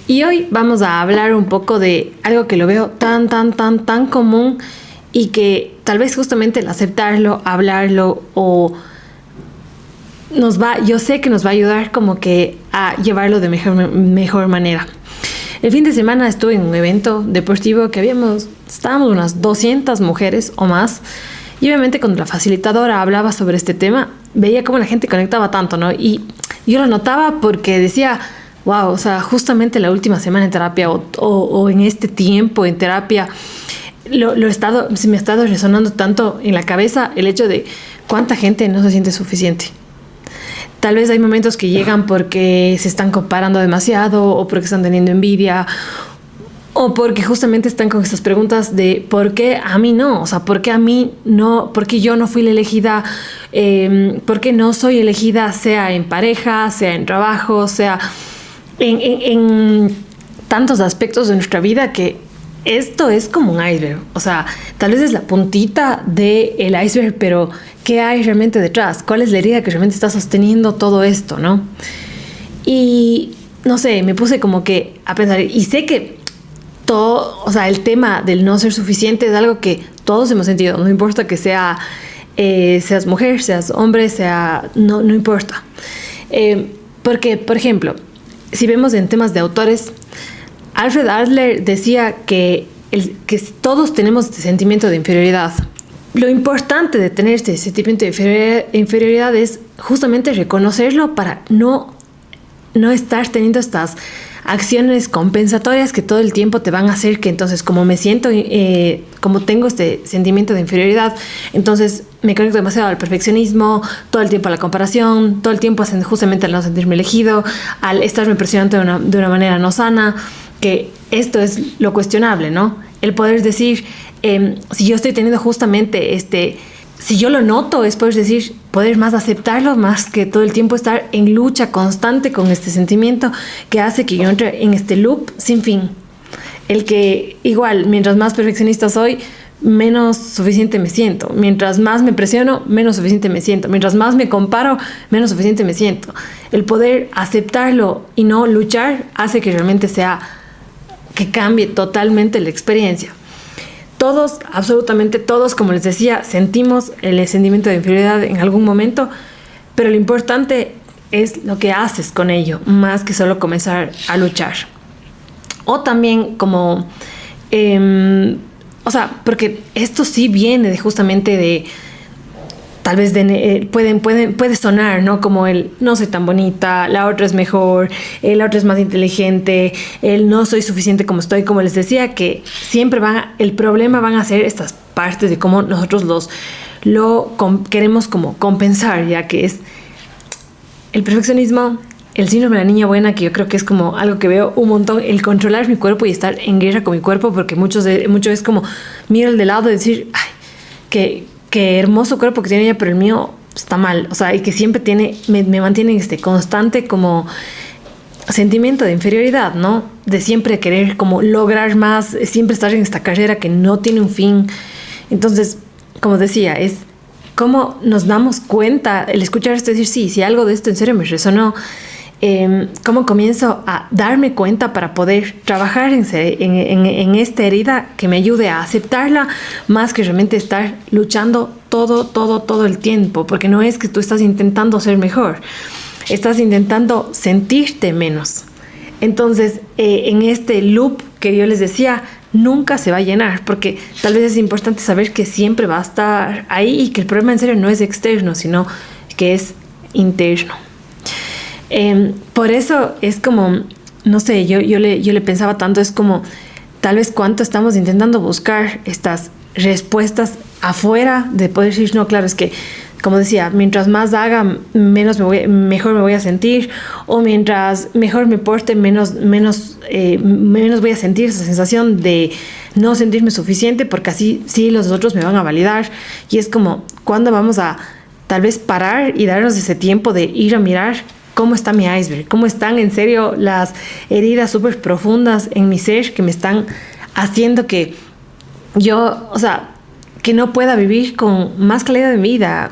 Speaker 1: y hoy vamos a hablar un poco de algo que lo veo tan común, y que tal vez justamente el aceptarlo, hablarlo, yo sé que nos va a ayudar como que a llevarlo de mejor manera. El fin de semana estuve en un evento deportivo que estábamos unas 200 mujeres o más, y obviamente cuando la facilitadora hablaba sobre este tema, veía cómo la gente conectaba tanto, ¿no? Y yo lo notaba porque decía, wow, o sea, justamente la última semana en terapia o en este tiempo en terapia, se me ha estado resonando tanto en la cabeza el hecho de cuánta gente no se siente suficiente. Tal vez hay momentos que llegan porque se están comparando demasiado, o porque están teniendo envidia, o porque justamente están con estas preguntas de ¿por qué a mí no? O sea, ¿por qué a mí no? ¿Por qué yo no fui la elegida? ¿Por qué no soy elegida, sea en pareja, sea en trabajo, sea en tantos aspectos de nuestra vida, que esto es como un iceberg. O sea, tal vez es la puntita del iceberg, pero ¿qué hay realmente detrás? ¿Cuál es la herida que realmente está sosteniendo todo esto, no? Y no sé, me puse como que a pensar, y sé que todo, o sea, el tema del no ser suficiente es algo que todos hemos sentido, no importa que seas mujer, seas hombre, no importa. Porque, por ejemplo, si vemos en temas de autores, Alfred Adler decía que todos tenemos este sentimiento de inferioridad. Lo importante de tener este sentimiento de inferioridad es justamente reconocerlo para no estar teniendo estas acciones compensatorias que todo el tiempo te van a hacer que entonces como tengo este sentimiento de inferioridad, entonces me conecto demasiado al perfeccionismo, todo el tiempo a la comparación, todo el tiempo justamente al no sentirme elegido, al estarme presionando de una manera no sana, que esto es lo cuestionable, ¿no? El poder decir, si yo estoy teniendo justamente si yo lo noto, es poder más aceptarlo, más que todo el tiempo estar en lucha constante con este sentimiento que hace que yo entre en este loop sin fin. El que igual, mientras más perfeccionista soy, menos suficiente me siento. Mientras más me presiono, menos suficiente me siento. Mientras más me comparo, menos suficiente me siento. El poder aceptarlo y no luchar hace que realmente que cambie totalmente la experiencia. Todos, absolutamente todos, como les decía, sentimos el sentimiento de inferioridad en algún momento, pero lo importante es lo que haces con ello, más que solo comenzar a luchar. O también como, porque esto sí viene justamente de, tal vez puede sonar, ¿no? Como el no soy tan bonita, la otra es mejor, la otra es más inteligente, el no soy suficiente como estoy, como les decía, que siempre el problema van a ser estas partes de cómo nosotros queremos como compensar, ya que es el perfeccionismo, el síndrome de la niña buena, que yo creo que es como algo que veo un montón, el controlar mi cuerpo y estar en guerra con mi cuerpo, porque mucho es como miro el de lado y decir, ay, qué hermoso cuerpo que tiene ella, pero el mío está mal. O sea, y que siempre me mantiene en este constante como sentimiento de inferioridad, ¿no? De siempre querer como lograr más, siempre estar en esta carrera que no tiene un fin. Entonces, como decía, es cómo nos damos cuenta, el escuchar esto, decir, sí, si algo de esto en serio me resonó, cómo comienzo a darme cuenta para poder trabajar en esta herida que me ayude a aceptarla, más que realmente estar luchando todo el tiempo, porque no es que tú estás intentando ser mejor, estás intentando sentirte menos. Entonces, en este loop que yo les decía, nunca se va a llenar, porque tal vez es importante saber que siempre va a estar ahí y que el problema en serio no es externo, sino que es interno. Por eso es como, no sé, yo le pensaba tanto, es como tal vez cuánto estamos intentando buscar estas respuestas afuera de poder decir, no, claro, es que, como decía, mientras más haga, mejor me voy a sentir, o mientras mejor me porte, menos voy a sentir esa sensación de no sentirme suficiente, porque así sí los otros me van a validar. Y es como, ¿cuándo vamos a tal vez parar y darnos ese tiempo de ir a mirar cómo está mi iceberg? ¿Cómo están en serio las heridas súper profundas en mi ser que me están haciendo que yo, o sea, que no pueda vivir con más calidad de vida,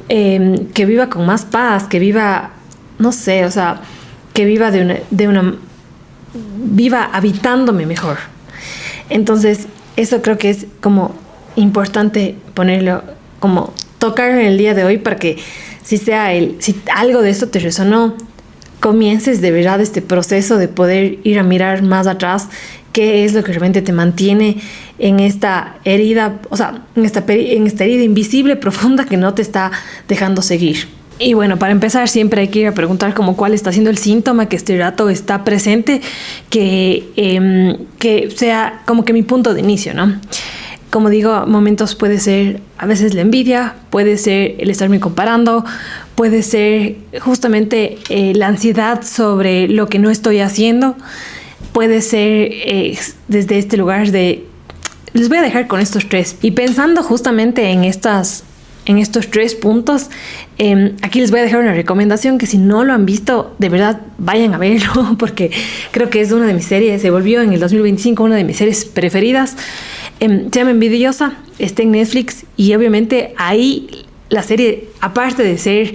Speaker 1: que viva con más paz, que viva, no sé, o sea, que viva viva habitándome mejor? Entonces, eso creo que es como importante ponerlo, como tocarlo en el día de hoy, para que si algo de esto te resonó, comiences de verdad este proceso de poder ir a mirar más atrás qué es lo que realmente te mantiene en esta herida, o sea, en esta herida invisible, profunda, que no te está dejando seguir. Y bueno, para empezar siempre hay que ir a preguntar como cuál está siendo el síntoma que este rato está presente, que sea como que mi punto de inicio, ¿no? Como digo, momentos puede ser a veces la envidia, puede ser el estarme comparando, puede ser justamente la ansiedad sobre lo que no estoy haciendo, puede ser desde este lugar de les voy a dejar con estos tres. Y pensando justamente en en estos 3 puntos. Aquí les voy a dejar una recomendación que si no lo han visto, de verdad vayan a verlo, porque creo que es una de mis series, se volvió en el 2025 una de mis series preferidas. Se llama Envidiosa, está en Netflix y obviamente ahí la serie, aparte de ser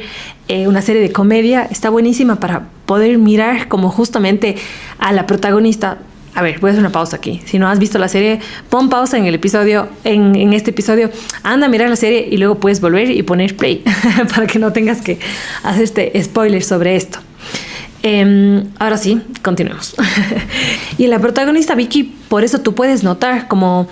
Speaker 1: una serie de comedia, está buenísima para poder mirar como justamente a la protagonista. A ver, voy a hacer una pausa aquí. Si no has visto la serie, pon pausa en el episodio, en este episodio, anda a mirar la serie y luego puedes volver y poner play para que no tengas que hacerte spoilers sobre esto. Ahora sí, continuemos. Y en la protagonista Vicky, por eso tú puedes notar como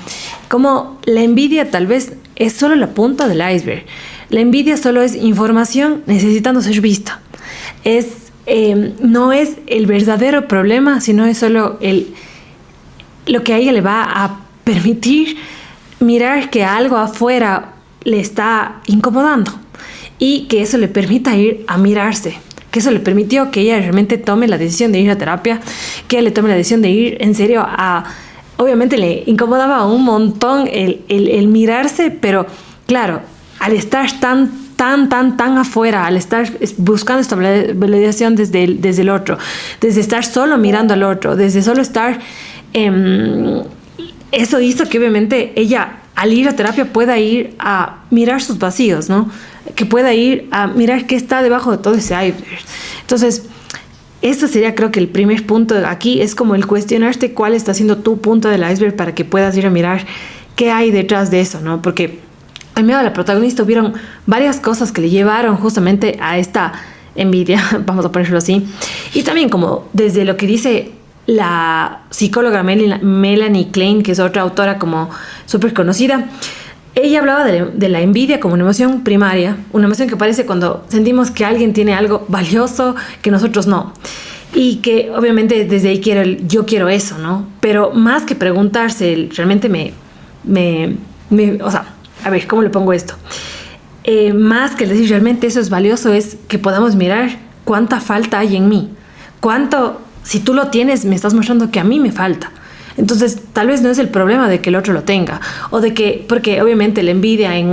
Speaker 1: la envidia tal vez es solo la punta del iceberg. La envidia solo es información necesitando ser vista. No es el verdadero problema, sino es solo lo que a ella le va a permitir mirar que algo afuera le está incomodando y que eso le permita ir a mirarse, que eso le permitió que ella realmente tome la decisión de ir a terapia, que ella le tome la decisión de ir en serio obviamente le incomodaba un montón el mirarse, pero claro, al estar tan afuera, al estar buscando esta validación desde el otro, desde estar solo mirando al otro, desde solo estar... eso hizo que obviamente ella al ir a terapia pueda ir a mirar sus vacíos, ¿no? Que pueda ir a mirar qué está debajo de todo ese iceberg. Entonces, esto sería, creo que el primer punto aquí es como el cuestionarte cuál está siendo tu punto del iceberg para que puedas ir a mirar qué hay detrás de eso, ¿no? Porque al medio de la protagonista hubieron varias cosas que le llevaron justamente a esta envidia, vamos a ponerlo así. Y también como desde lo que dice la psicóloga Melanie Klein, que es otra autora como súper conocida, ella hablaba de la envidia como una emoción primaria, una emoción que aparece cuando sentimos que alguien tiene algo valioso que nosotros no. Y que obviamente desde ahí yo quiero eso, ¿no? Pero más que preguntarse, realmente o sea, a ver, ¿cómo le pongo esto? Más que decir realmente eso es valioso, es que podamos mirar cuánta falta hay en mí. Si tú lo tienes, me estás mostrando que a mí me falta. Entonces, tal vez no es el problema de que el otro lo tenga. Porque obviamente la envidia en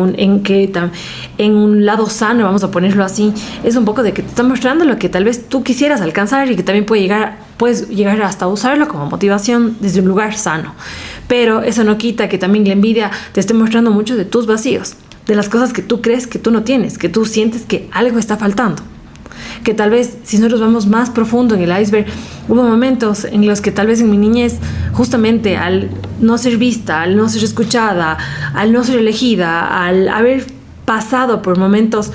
Speaker 1: un lado sano, vamos a ponerlo así, es un poco de que te está mostrando lo que tal vez tú quisieras alcanzar y que también puedes llegar hasta usarlo como motivación desde un lugar sano. Pero eso no quita que también la envidia te esté mostrando mucho de tus vacíos, de las cosas que tú crees que tú no tienes, que tú sientes que algo está faltando. Que tal vez si nosotros vamos más profundo en el iceberg, hubo momentos en los que tal vez en mi niñez, justamente al no ser vista, al no ser escuchada, al no ser elegida, al haber pasado por momentos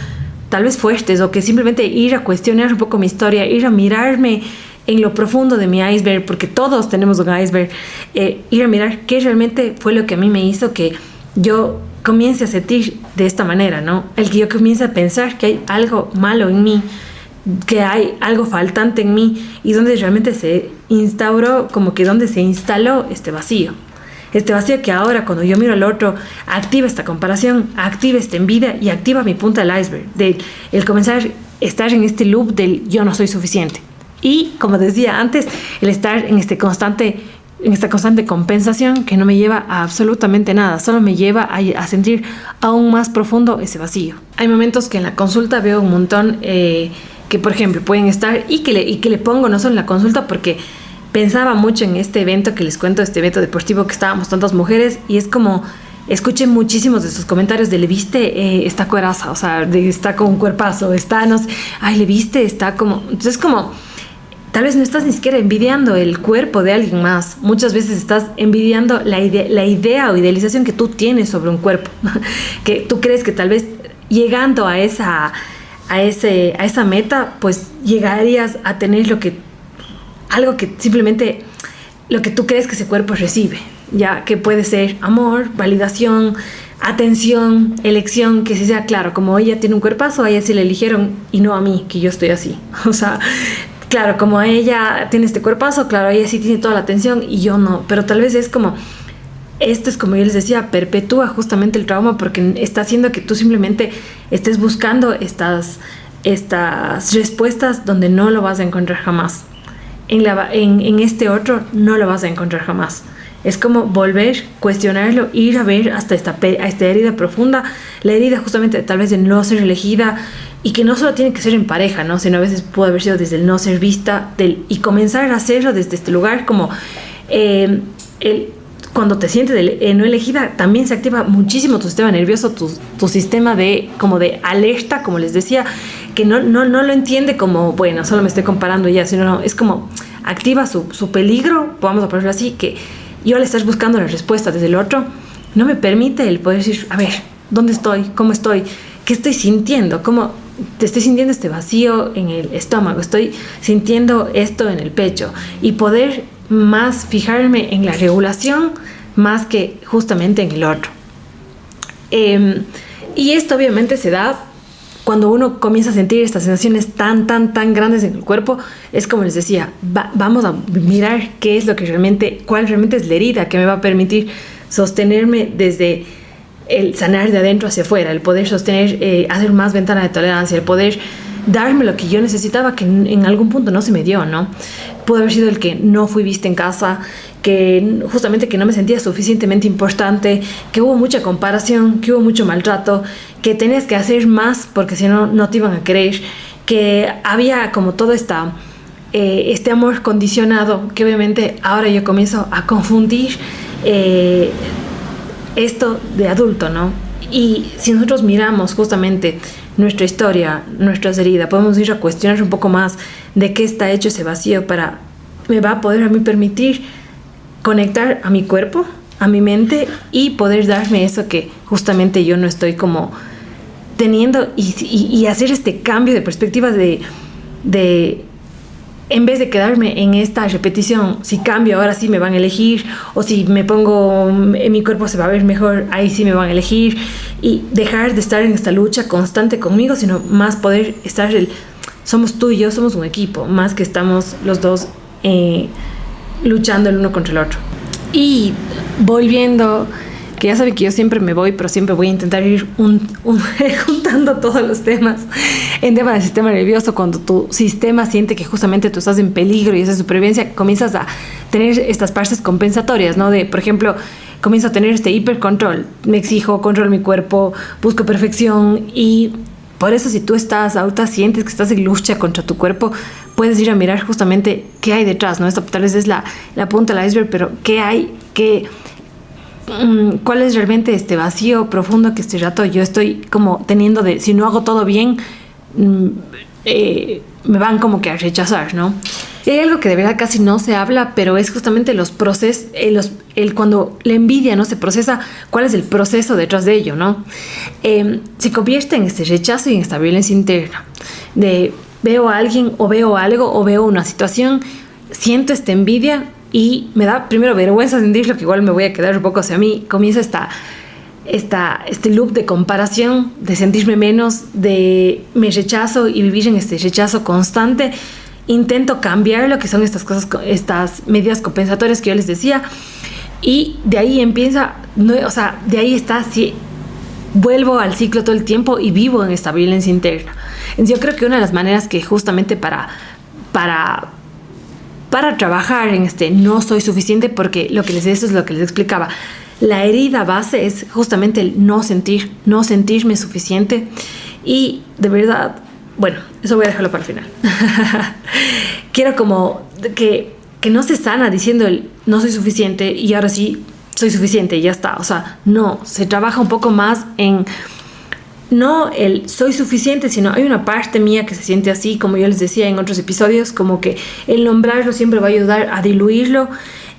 Speaker 1: tal vez fuertes, o que simplemente ir a cuestionar un poco mi historia, ir a mirarme en lo profundo de mi iceberg, porque todos tenemos un iceberg, ir a mirar qué realmente fue lo que a mí me hizo que yo comience a sentir de esta manera, ¿no? El que yo comience a pensar que hay algo malo en mí, que hay algo faltante en mí, y donde realmente se instauró, como que donde se instaló este vacío que ahora cuando yo miro al otro activa esta comparación, activa esta envidia y activa mi punta del iceberg, el comenzar a estar en este loop del yo no soy suficiente, y como decía antes, el estar en esta constante compensación que no me lleva a absolutamente nada, solo me lleva a sentir aún más profundo ese vacío. Hay momentos que en la consulta veo un montón que por ejemplo pueden estar y que le pongo no solo en la consulta, porque pensaba mucho en este evento que les cuento, este evento deportivo que estábamos tantas mujeres, y es como escuché muchísimos de sus comentarios de le viste, está cueraza, o sea, está con un cuerpazo, está, no sé, ay, le viste, está como, entonces como tal vez no estás ni siquiera envidiando el cuerpo de alguien más, muchas veces estás envidiando la idea o idealización que tú tienes sobre un cuerpo, que tú crees que tal vez llegando a esa meta, pues llegarías a tener algo que simplemente lo que tú crees que ese cuerpo recibe, ya que puede ser amor, validación, atención, elección, que sí sea claro, como ella tiene un cuerpazo, a ella sí le eligieron y no a mí, que yo estoy así, o sea, claro, como ella tiene este cuerpazo, claro, ella sí tiene toda la atención y yo no, pero tal vez es como, esto es como yo les decía, perpetúa justamente el trauma, porque está haciendo que tú simplemente estés buscando estas respuestas donde no lo vas a encontrar jamás. En este otro no lo vas a encontrar jamás. Es como volver, cuestionarlo, ir a ver hasta esta herida profunda, la herida justamente tal vez de no ser elegida, y que no solo tiene que ser en pareja, ¿no? Sino a veces puede haber sido desde el no ser vista, y comenzar a hacerlo desde este lugar como cuando te sientes no elegida, también se activa muchísimo tu sistema nervioso, tu sistema de alerta, como les decía, que no lo entiende como, bueno, solo me estoy comparando ya, sino no, es como activa su peligro, vamos a ponerlo así, que yo al estar buscando la respuesta desde el otro, no me permite el poder decir, a ver, ¿dónde estoy? ¿Cómo estoy? ¿Qué estoy sintiendo? ¿Cómo te estoy sintiendo este vacío en el estómago? ¿Estoy sintiendo esto en el pecho? Y poder más fijarme en la regulación más que justamente en el otro. Y esto obviamente se da cuando uno comienza a sentir estas sensaciones tan grandes en el cuerpo. Es como les decía, vamos a mirar qué es lo que cuál realmente es la herida que me va a permitir sostenerme desde el sanar de adentro hacia afuera, el poder sostener, hacer más ventana de tolerancia, el poder darme lo que yo necesitaba, que en algún punto no se me dio, ¿no? Pudo haber sido el que no fui vista en casa, que justamente que no me sentía suficientemente importante, que hubo mucha comparación, que hubo mucho maltrato, que tenías que hacer más porque si no, no te iban a querer, que había como todo este amor condicionado, que obviamente ahora yo comienzo a confundir esto de adulto, ¿no? Y si nosotros miramos justamente nuestra historia, nuestras heridas, podemos ir a cuestionar un poco más de qué está hecho ese vacío me va a poder a mí permitir conectar a mi cuerpo, a mi mente y poder darme eso que justamente yo no estoy como teniendo y hacer este cambio de perspectiva de en vez de quedarme en esta repetición, si cambio ahora sí me van a elegir, o si me pongo en mi cuerpo se va a ver mejor, ahí sí me van a elegir, y dejar de estar en esta lucha constante conmigo, sino más poder estar somos tú y yo, somos un equipo, más que estamos los dos luchando el uno contra el otro. Y volviendo, que ya saben que yo siempre me voy, pero siempre voy a intentar ir juntando todos los temas en tema del sistema nervioso. Cuando tu sistema siente que justamente tú estás en peligro y esa supervivencia, comienzas a tener estas partes compensatorias, ¿no? Por ejemplo, comienzo a tener este hipercontrol, me exijo, controlo mi cuerpo, busco perfección, y por eso si tú ahorita sientes que estás en lucha contra tu cuerpo, puedes ir a mirar justamente qué hay detrás, ¿no? Esto tal vez es la punta del iceberg, pero ¿qué hay? ¿Cuál es realmente este vacío profundo que este rato yo estoy como teniendo si no hago todo bien, me van como que a rechazar, ¿no? Y hay algo que de verdad casi no se habla, pero es justamente los procesos, cuando la envidia no se procesa, ¿cuál es el proceso detrás de ello, no? Se convierte en este rechazo y en esta violencia interna, de veo a alguien o veo algo o veo una situación, siento esta envidia y me da primero vergüenza sentirlo, que igual me voy a quedar un poco hacia mí. Comienza este loop de comparación, de sentirme menos, de me rechazo y vivir en este rechazo constante. Intento cambiar lo que son estas cosas, estas medidas compensatorias que yo les decía, y de ahí empieza, de ahí está, si vuelvo al ciclo todo el tiempo y vivo en esta violencia interna. Entonces yo creo que una de las maneras que justamente para trabajar en no soy suficiente, porque eso es lo que les explicaba, la herida base es justamente el no sentirme suficiente. Y de verdad, bueno, eso voy a dejarlo para el final. Quiero como que no se sana diciendo el no soy suficiente y ahora sí soy suficiente y ya está. O sea, no, se trabaja un poco más en no el soy suficiente, sino hay una parte mía que se siente así, como yo les decía en otros episodios, como que el nombrarlo siempre va a ayudar a diluirlo.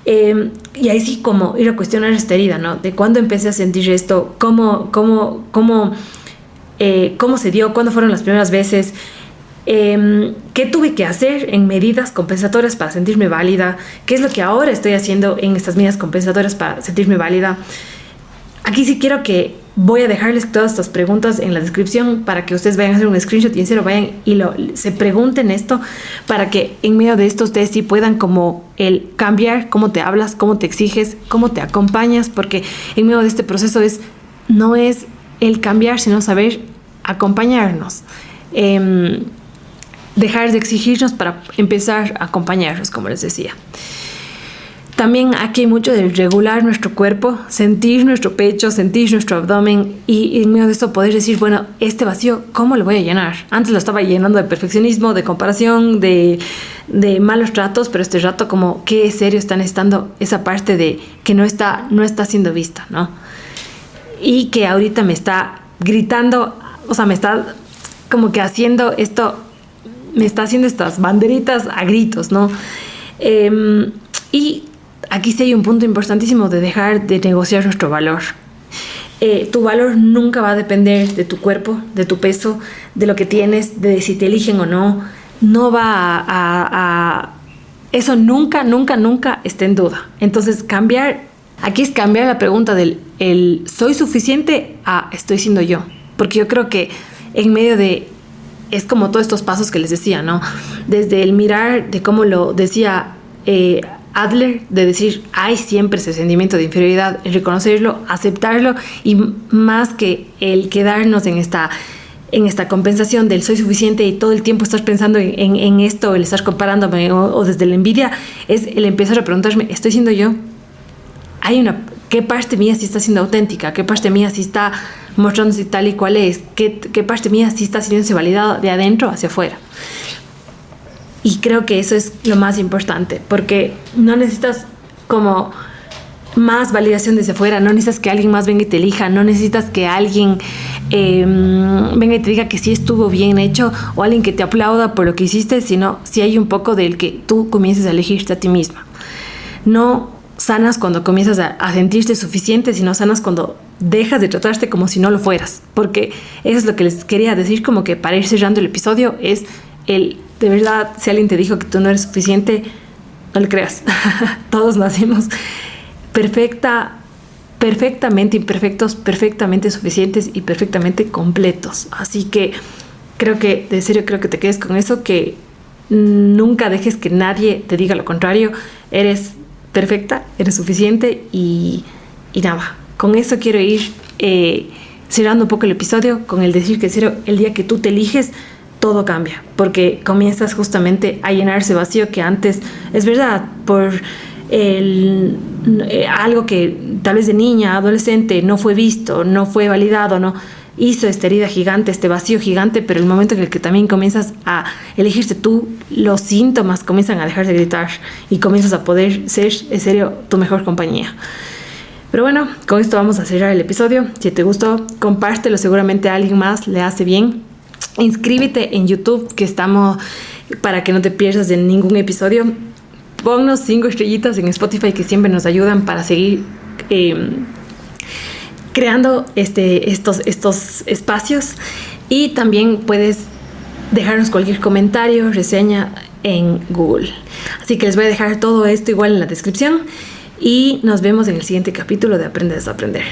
Speaker 1: Y ahí sí como ir a cuestionar esta herida, ¿no? De cuándo empecé a sentir esto, cómo se dio, cuándo fueron las primeras veces, qué tuve que hacer en medidas compensatorias para sentirme válida, qué es lo que ahora estoy haciendo en estas medidas compensatorias para sentirme válida. Aquí sí quiero que voy a dejarles todas estas preguntas en la descripción para que ustedes vayan a hacer un screenshot y en serio vayan y se pregunten esto, para que en medio de esto ustedes sí puedan como el cambiar cómo te hablas, cómo te exiges, cómo te acompañas, porque en medio de este proceso no es el cambiar, sino saber acompañarnos, dejar de exigirnos para empezar a acompañarnos, como les decía. También aquí hay mucho de regular nuestro cuerpo, sentir nuestro pecho, sentir nuestro abdomen y en medio de eso poder decir, bueno, este vacío, ¿cómo lo voy a llenar? Antes lo estaba llenando de perfeccionismo, de comparación, de malos tratos, pero este rato como qué serio está necesitando esa parte de que no está siendo vista, ¿no? Y que ahorita me está gritando, o sea, me está como que haciendo esto, me está haciendo estas banderitas a gritos, ¿no? Y aquí sí hay un punto importantísimo de dejar de negociar nuestro valor. Tu valor nunca va a depender de tu cuerpo, de tu peso, de lo que tienes, de si te eligen o no. No va a eso nunca está en duda. Entonces aquí es cambiar la pregunta del ¿soy suficiente? A ¿estoy siendo yo? Porque yo creo que en medio de, es como todos estos pasos que les decía, ¿no? Desde el mirar, de cómo lo decía Adler, de decir, hay siempre ese sentimiento de inferioridad, el reconocerlo, aceptarlo, y más que el quedarnos en esta compensación del soy suficiente y todo el tiempo estás pensando en esto, el estar comparándome o desde la envidia, es el empezar a preguntarme, ¿estoy siendo yo? ¿Qué parte mía sí está siendo auténtica? ¿Qué parte mía sí está mostrándose tal y cual es? ¿Qué parte mía sí está siendo validada de adentro hacia afuera? Y creo que eso es lo más importante, porque no necesitas como más validación desde afuera, no necesitas que alguien más venga y te elija, no necesitas que alguien venga y te diga que sí estuvo bien hecho o alguien que te aplauda por lo que hiciste, sino si hay un poco del que tú comiences a elegirte a ti misma. No sanas cuando comienzas a sentirte suficiente, sino sanas cuando dejas de tratarte como si no lo fueras, porque eso es lo que les quería decir, como que para ir cerrando el episodio, es de verdad, si alguien te dijo que tú no eres suficiente, no le creas. Todos nacimos perfectamente imperfectos, perfectamente suficientes y perfectamente completos. Así que creo que te quedes con eso, que nunca dejes que nadie te diga lo contrario. Eres perfecta, eres suficiente y nada. Con eso quiero ir cerrando un poco el episodio, con el decir que el día que tú te eliges, todo cambia, porque comienzas justamente a llenar ese vacío que antes, es verdad, por algo que tal vez de niña, adolescente, no fue visto, no fue validado, no hizo esta herida gigante, este vacío gigante, pero el momento en el que también comienzas a elegirte tú, los síntomas comienzan a dejar de gritar y comienzas a poder ser, en serio, tu mejor compañía. Pero bueno, con esto vamos a cerrar el episodio. Si te gustó, compártelo, seguramente a alguien más le hace bien. Inscríbete en YouTube, que estamos, para que no te pierdas de ningún episodio. Ponnos 5 estrellitas en Spotify, que siempre nos ayudan para seguir creando estos espacios. Y también puedes dejarnos cualquier comentario, reseña en Google. Así que les voy a dejar todo esto igual en la descripción y nos vemos en el siguiente capítulo de Aprende a Desaprender.